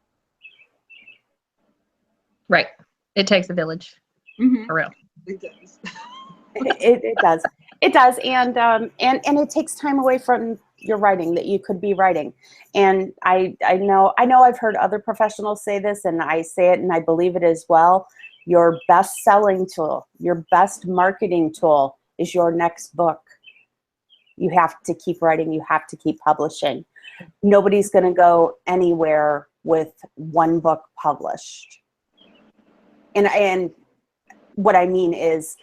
Right. It takes a village. For real. It does. It does. It does. And it takes time away from your writing that you could be writing. And I know I've heard other professionals say this, and I say it and I believe it as well. Your best selling tool, your best marketing tool is your next book. You have to keep writing. You have to keep publishing. Nobody's going to go anywhere with one book published. And what I mean is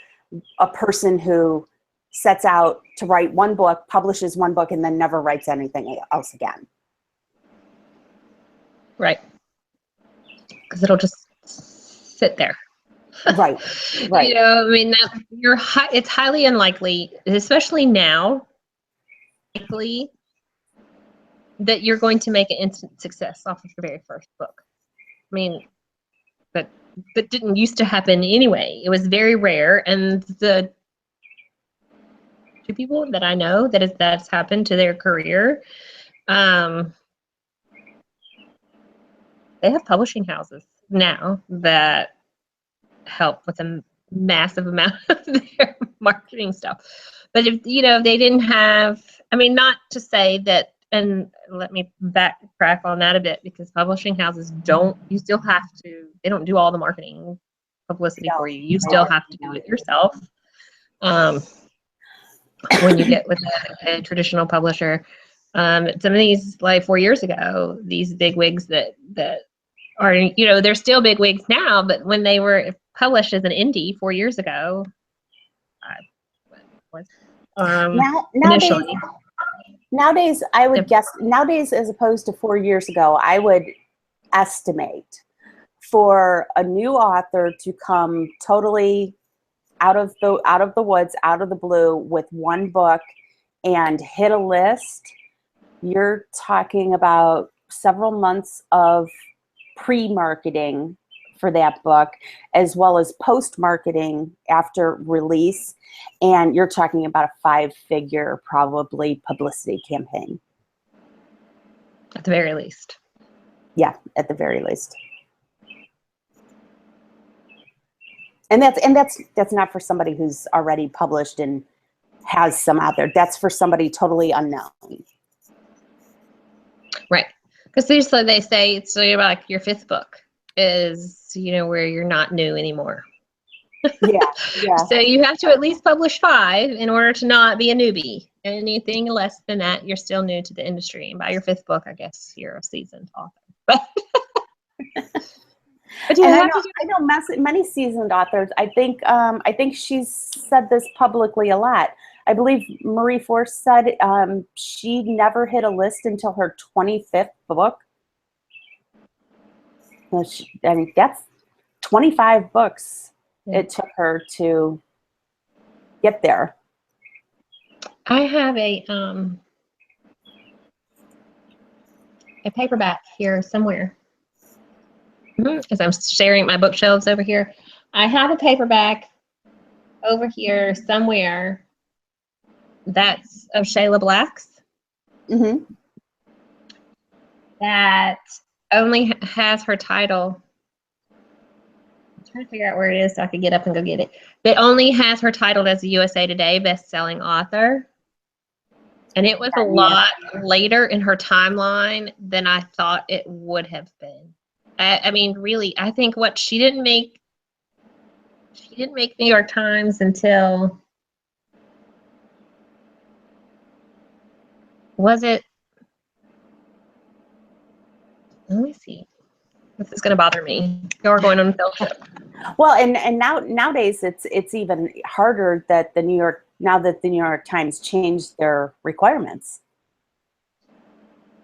a person who sets out to write one book, publishes one book, and then never writes anything else again. Right. Because it'll just sit there. Right. I mean, it's highly unlikely, especially now, that you're going to make an instant success off of your very first book. I mean, but didn't used to happen anyway. It was very rare, and the two people that I know that's happened to their career, they have publishing houses now that help with a massive amount of their marketing stuff. But if they didn't have, I mean, not to say that, and let me backtrack on that a bit, because publishing houses they don't do all the marketing publicity for you. You still have to do it yourself. when you get with a traditional publisher. Some of these, like 4 years ago, these big wigs that are, you know, they're still big wigs now, but when they were published as an indie 4 years ago, initially. Nowadays, I would guess, nowadays, as opposed to 4 years ago, I would estimate for a new author to come totally out of the woods, out of the blue with one book and hit a list, you're talking about several months of pre-marketing for that book, as well as post-marketing after release. And you're talking about a 5-figure, probably, publicity campaign. At the very least. Yeah, at the very least. And that's not for somebody who's already published and has some out there. That's for somebody totally unknown. Right. Because usually they say, so you're like your 5th book is, you know, where you're not new anymore. Yeah, yeah. So you have to at least publish 5 in order to not be a newbie. Anything less than that, you're still new to the industry. And by your 5th book, I guess you're a seasoned author. But And I know many seasoned authors. I think she's said this publicly a lot. I believe Marie Force said she never hit a list until her 25th book. I mean, that's 25 books it took her to get there. I have a paperback here somewhere. As I'm staring at my bookshelves over here, I have a paperback over here somewhere that's of Shayla Black's. Mm-hmm. That only has her title. I'm trying to figure out where it is so I could get up and go get it. But only has her title as a USA Today best-selling author. And it was a lot later in her timeline than I thought it would have been. I mean, really, I think what she didn't make New York Times until, was it? Let me see. This is going to bother me. You're going on fellowship. Well, and nowadays it's even harder that the New York Times changed their requirements.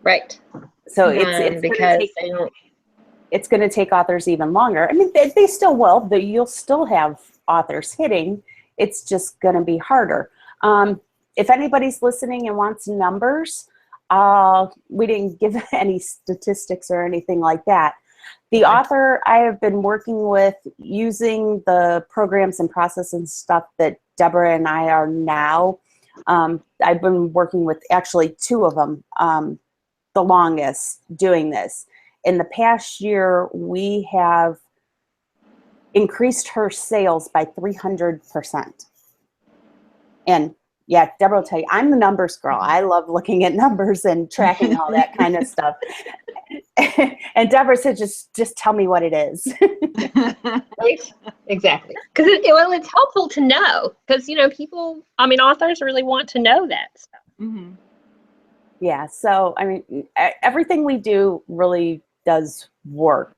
Right. So it's going to take authors even longer. I mean, they still will. You'll still have authors hitting. It's just going to be harder. If anybody's listening and wants numbers, we didn't give any statistics or anything like that. The author I have been working with using the programs and processes and stuff that Deborah and I are now, I've been working with actually 2 of them the longest doing this. In the past year, we have increased her sales by 300%. And yeah, Deborah will tell you, I'm the numbers girl. I love looking at numbers and tracking all that kind of stuff. And Deborah said, just tell me what it is. Right? Exactly. Because it's helpful to know. Because, you know, authors really want to know that stuff. Mm-hmm. Yeah, so, I mean, everything we do really does work.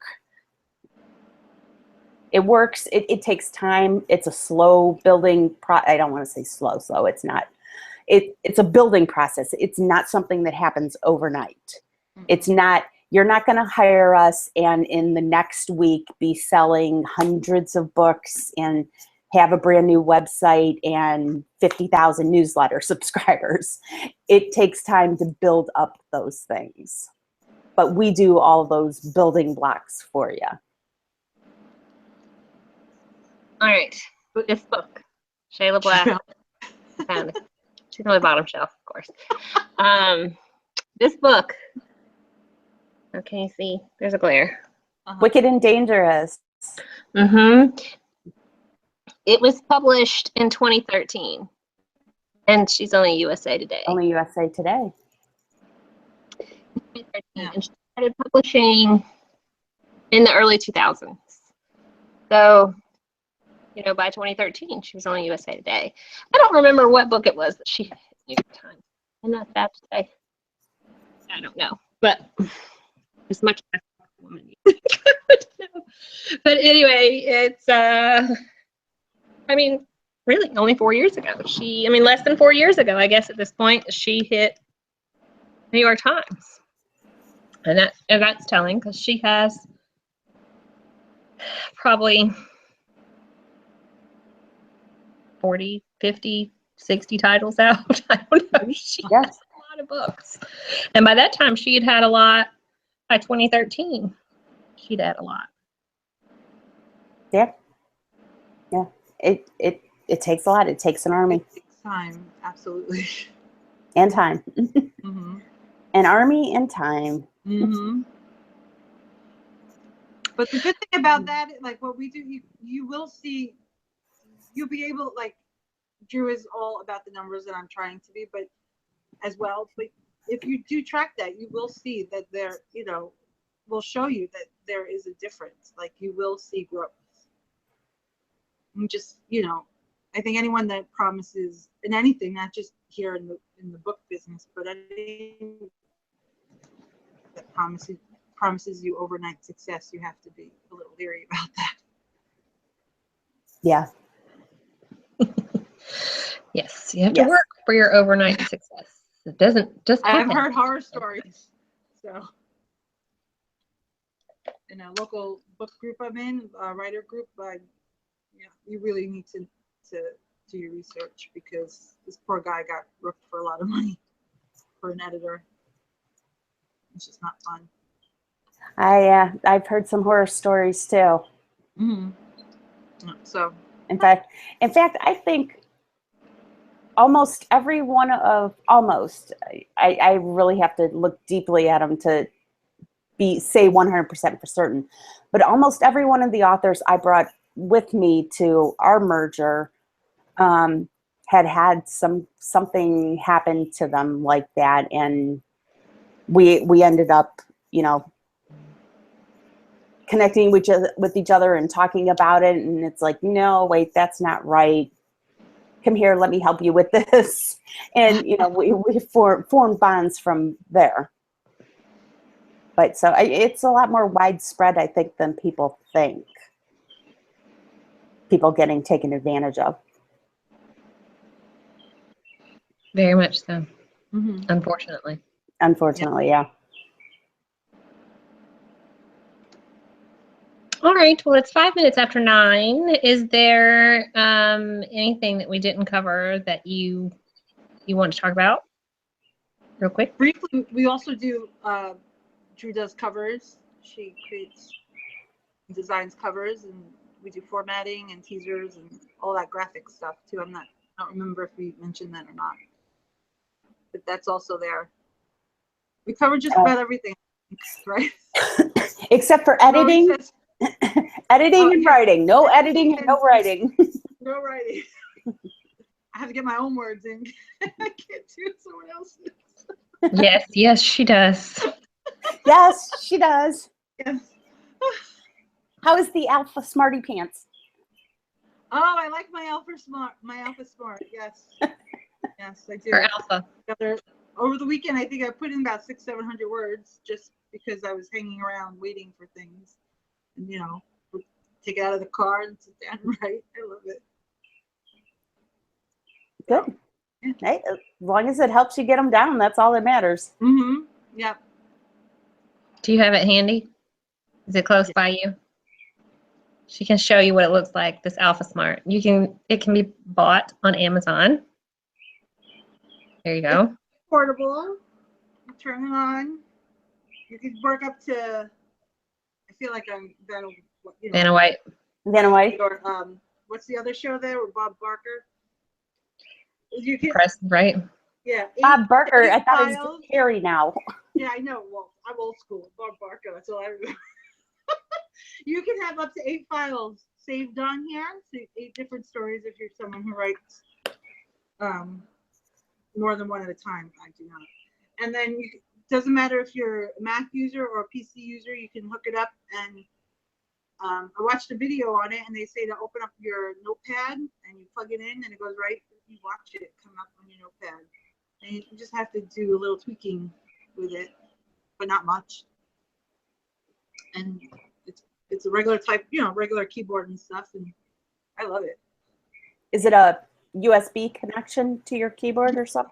It works. It takes time. It's a slow building I don't want to say slow. It's not. It's a building process. It's not something that happens overnight. It's not. You're not going to hire us and in the next week be selling hundreds of books and have a brand new website and 50,000 newsletter subscribers. It takes time to build up those things. But we do all those building blocks for you. All right. This book, Shayla Black. Found it. She's on the bottom shelf, of course. This book. Oh, can you see? There's a glare. Wicked and Dangerous. Mm-hmm. It was published in 2013. And she's only USA Today. Only USA Today. And she started publishing in the early 2000s. So you know, by 2013, she was on USA Today. I don't remember what book it was that she hit New York Times. I'm not bad to say. I don't know, but as much as a woman, you would know. But anyway, it's I mean, really only 4 years ago. Less than 4 years ago, I guess at this point, she hit New York Times. And that's telling because she has probably 40, 50, 60 titles out. I don't know. She has a lot of books. And by that time, she had a lot. By 2013, she'd had a lot. Yeah. Yeah. It takes a lot. It takes an army. It takes time, absolutely. And time. Mm-hmm. An army and time. Mm-hmm. But the good thing about that, like what we do, you will see, you'll be able, like, Drew is all about the numbers that I'm trying to be, but as well, but if you do track that, you will see that there, you know, will show you that there is a difference. Like, you will see growth. And just, you know, I think anyone that promises in anything, not just here in the book business, but anything that promises you overnight success, you have to be a little leery about that. Yeah. Yes, you have to work for your overnight success. It doesn't just happen. I've heard horror stories. So in a local book group I'm in, a writer group, you really need to do your research, because this poor guy got rooked for a lot of money for an editor. It's just not fun. I've heard some horror stories too. Mm-hmm. So in fact, I think almost every one of I really have to look deeply at them to say 100% for certain, but almost every one of the authors I brought with me to our merger had something happen to them like that, and we ended up, you know, connecting with each other and talking about it, and it's like, no, wait, that's not right. Come here, let me help you with this. And, you know, we formed bonds from there. But so it's a lot more widespread, I think, than people think. People getting taken advantage of. Very much so. mm-hmm. Unfortunately, yeah. All right. Well, it's 5 minutes after 9. Is there anything that we didn't cover that you want to talk about real quick? Briefly, we also do, Drew does covers. She creates, designs covers, and we do formatting and teasers and all that graphic stuff too. I don't remember if we mentioned that or not, but that's also there. We cover just about everything, right? Except for editing. Editing and writing. No editing and no writing. No writing. I have to get my own words in. I can't do someone else's. Yes, she does. Yes, she does. Yes. How is the Alpha Smarty Pants? Oh, I like my Alpha Smart. Yes. Yes, I do. Or Alpha. Over the weekend, I think I put in about 600-700 words just because I was hanging around waiting for things. And, you know, take it out of the car and sit down and write. I love it. Good. Yeah. Hey, as long as it helps you get them down, that's all that matters. Mm-hmm. Yep. Do you have it handy? Is it close by you? She can show you what it looks like, this ALPHASMART. It can be bought on Amazon. There you go. It's portable. You turn it on. You can work up to, I feel like I'm Vanna White. Vanna White. Or what's the other show there with Bob Barker? You can, Press, right? yeah. Bob Barker. I thought it was Harry now. Yeah, I know. Well, I'm old school. Bob Barker. That's all I remember. You can have up to 8 files saved on here. So 8 different stories if you're someone who writes more than one at a time. I do not. And then doesn't matter if you're a Mac user or a PC user, you can hook it up and I watched a video on it, and they say to open up your notepad and you plug it in, and it goes right. You watch it come up on your notepad, and you just have to do a little tweaking with it, but not much. And it's a regular type, regular keyboard and stuff, and I love it. Is it a USB connection to your keyboard or something?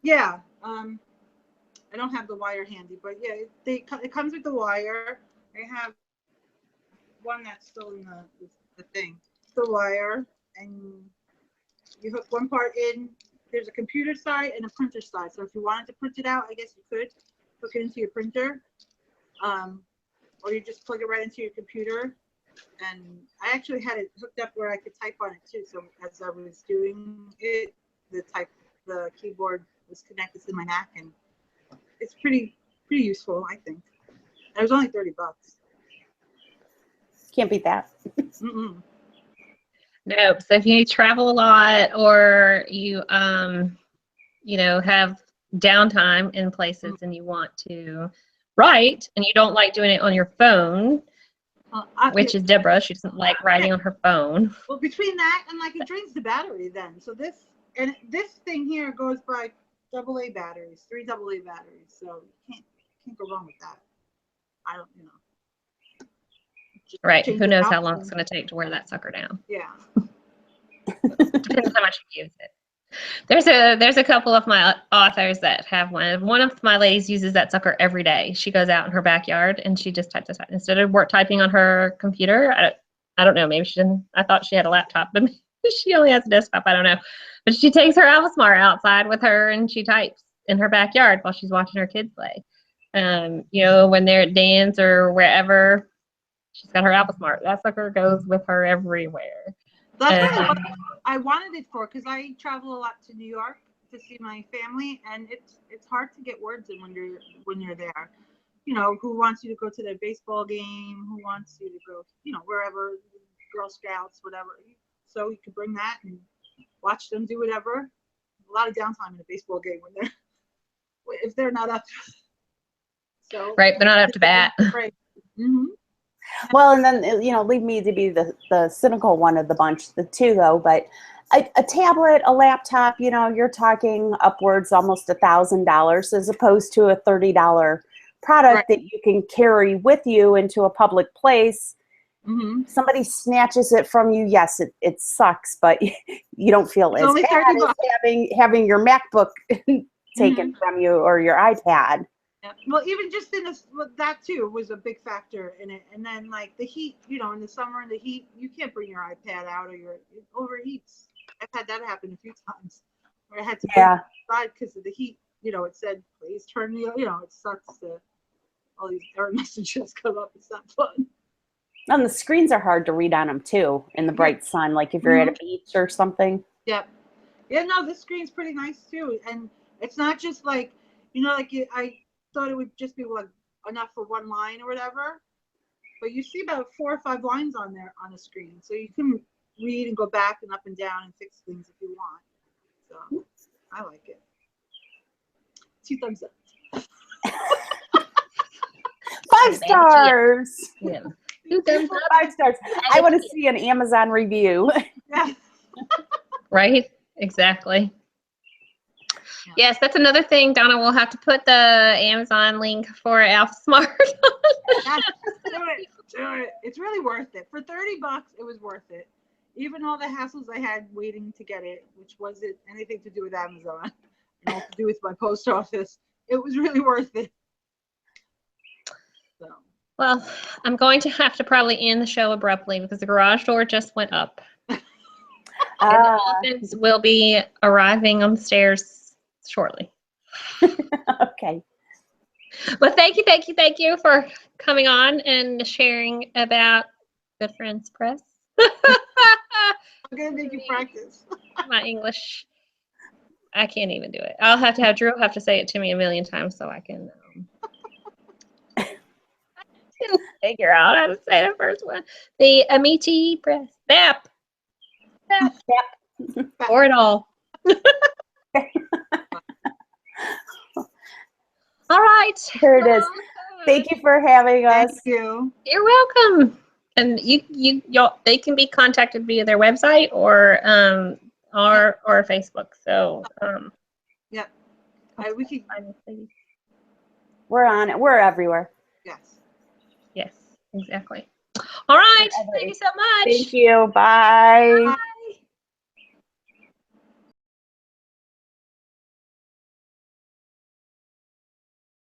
Yeah. I don't have the wire handy, but yeah, it comes with the wire. I have one that's still in the thing. The wire, and you hook one part in. There's a computer side and a printer side. So if you wanted to print it out, I guess you could hook it into your printer, or you just plug it right into your computer. And I actually had it hooked up where I could type on it too. So as I was doing it, the keyboard was connected to my Mac, and it's pretty useful, I think. It was only $30. Can't beat that. No. So if you travel a lot, or you have downtime in places and you want to write and you don't like doing it on your phone, which is Deborah, she doesn't like writing on her phone. Well, between that and it drains the battery then. So this thing here goes by AA batteries, 3 AA batteries. So you can't go wrong with that. I don't, Right. Who knows how long it's going to take to wear that sucker down. Yeah. Depends how much you use it. There's a couple of my authors that have one. One of my ladies uses that sucker every day. She goes out in her backyard and she just types this out instead of typing on her computer. I don't know. Maybe she didn't. I thought she had a laptop, but maybe she only has a desktop. I don't know. But she takes her ALPHASMART outside with her and she types in her backyard while she's watching her kids play. When they're at dance or wherever, she's got her ALPHASMART. That sucker goes with her everywhere. That's what I wanted it for, because I travel a lot to New York to see my family, and it's hard to get words in when you're there. Who wants you to go to their baseball game? Who wants you to go, wherever, Girl Scouts, whatever. So you could bring that and watch them do whatever. A lot of downtime in a baseball game if they're not up. So right, they're not up to bat. Right. Mm-hmm. Well, and then, leave me to be the cynical one of the bunch, the two though, but a tablet, a laptop, you're talking upwards almost $1,000 as opposed to a $30 product Right. that you can carry with you into a public place. Mm-hmm. Somebody snatches it from you. Yes, it sucks, but you don't feel as bad as having your MacBook taken from you or your iPad. Yeah. Well, even just in that too was a big factor in it. And then the heat, in the summer and the heat, you can't bring your iPad out or it overheats. I've had that happen a few times where I had to bring it outside because of the heat. It said, please turn the, it sucks to all these error messages come up. It's not fun. And the screens are hard to read on them too in the bright sun, like if you're at a beach or something. Yep. Yeah, no, this screen's pretty nice too. And it's not just I thought it would just be enough for one line or whatever, but you see about 4 or 5 lines on there on a screen, so you can read and go back and up and down and fix things if you want. So I like it. 2 thumbs up. 5 stars. Yeah. 2 thumbs up. 5 stars. I want to see an Amazon review. Yeah. Right. Exactly. Yes, that's another thing, Donna. We'll have to put the Amazon link for ALPHASMART. Do it. It's really worth it. For $30, it was worth it. Even all the hassles I had waiting to get it, which wasn't anything to do with Amazon, and all to do with my post office. It was really worth it. So. Well, I'm going to have to probably end the show abruptly because the garage door just went up. And the elephants will be arriving on the stairs shortly. Okay. Well, thank you for coming on and sharing about Good Friends Press. I'm gonna make you practice. My English, I can't even do it. I'll have to have Drew have to say it to me a million times so I can figure out how to say the first one. The Amici Press. BAP. For it all. All right. Here it is. Thank you for having us. Thank you. You're welcome. And y'all, they can be contacted via their website or Facebook. So Yep. We could, We're on it. We're everywhere. yes. yes, exactly. All right. Thank you so much. Thank you. Bye.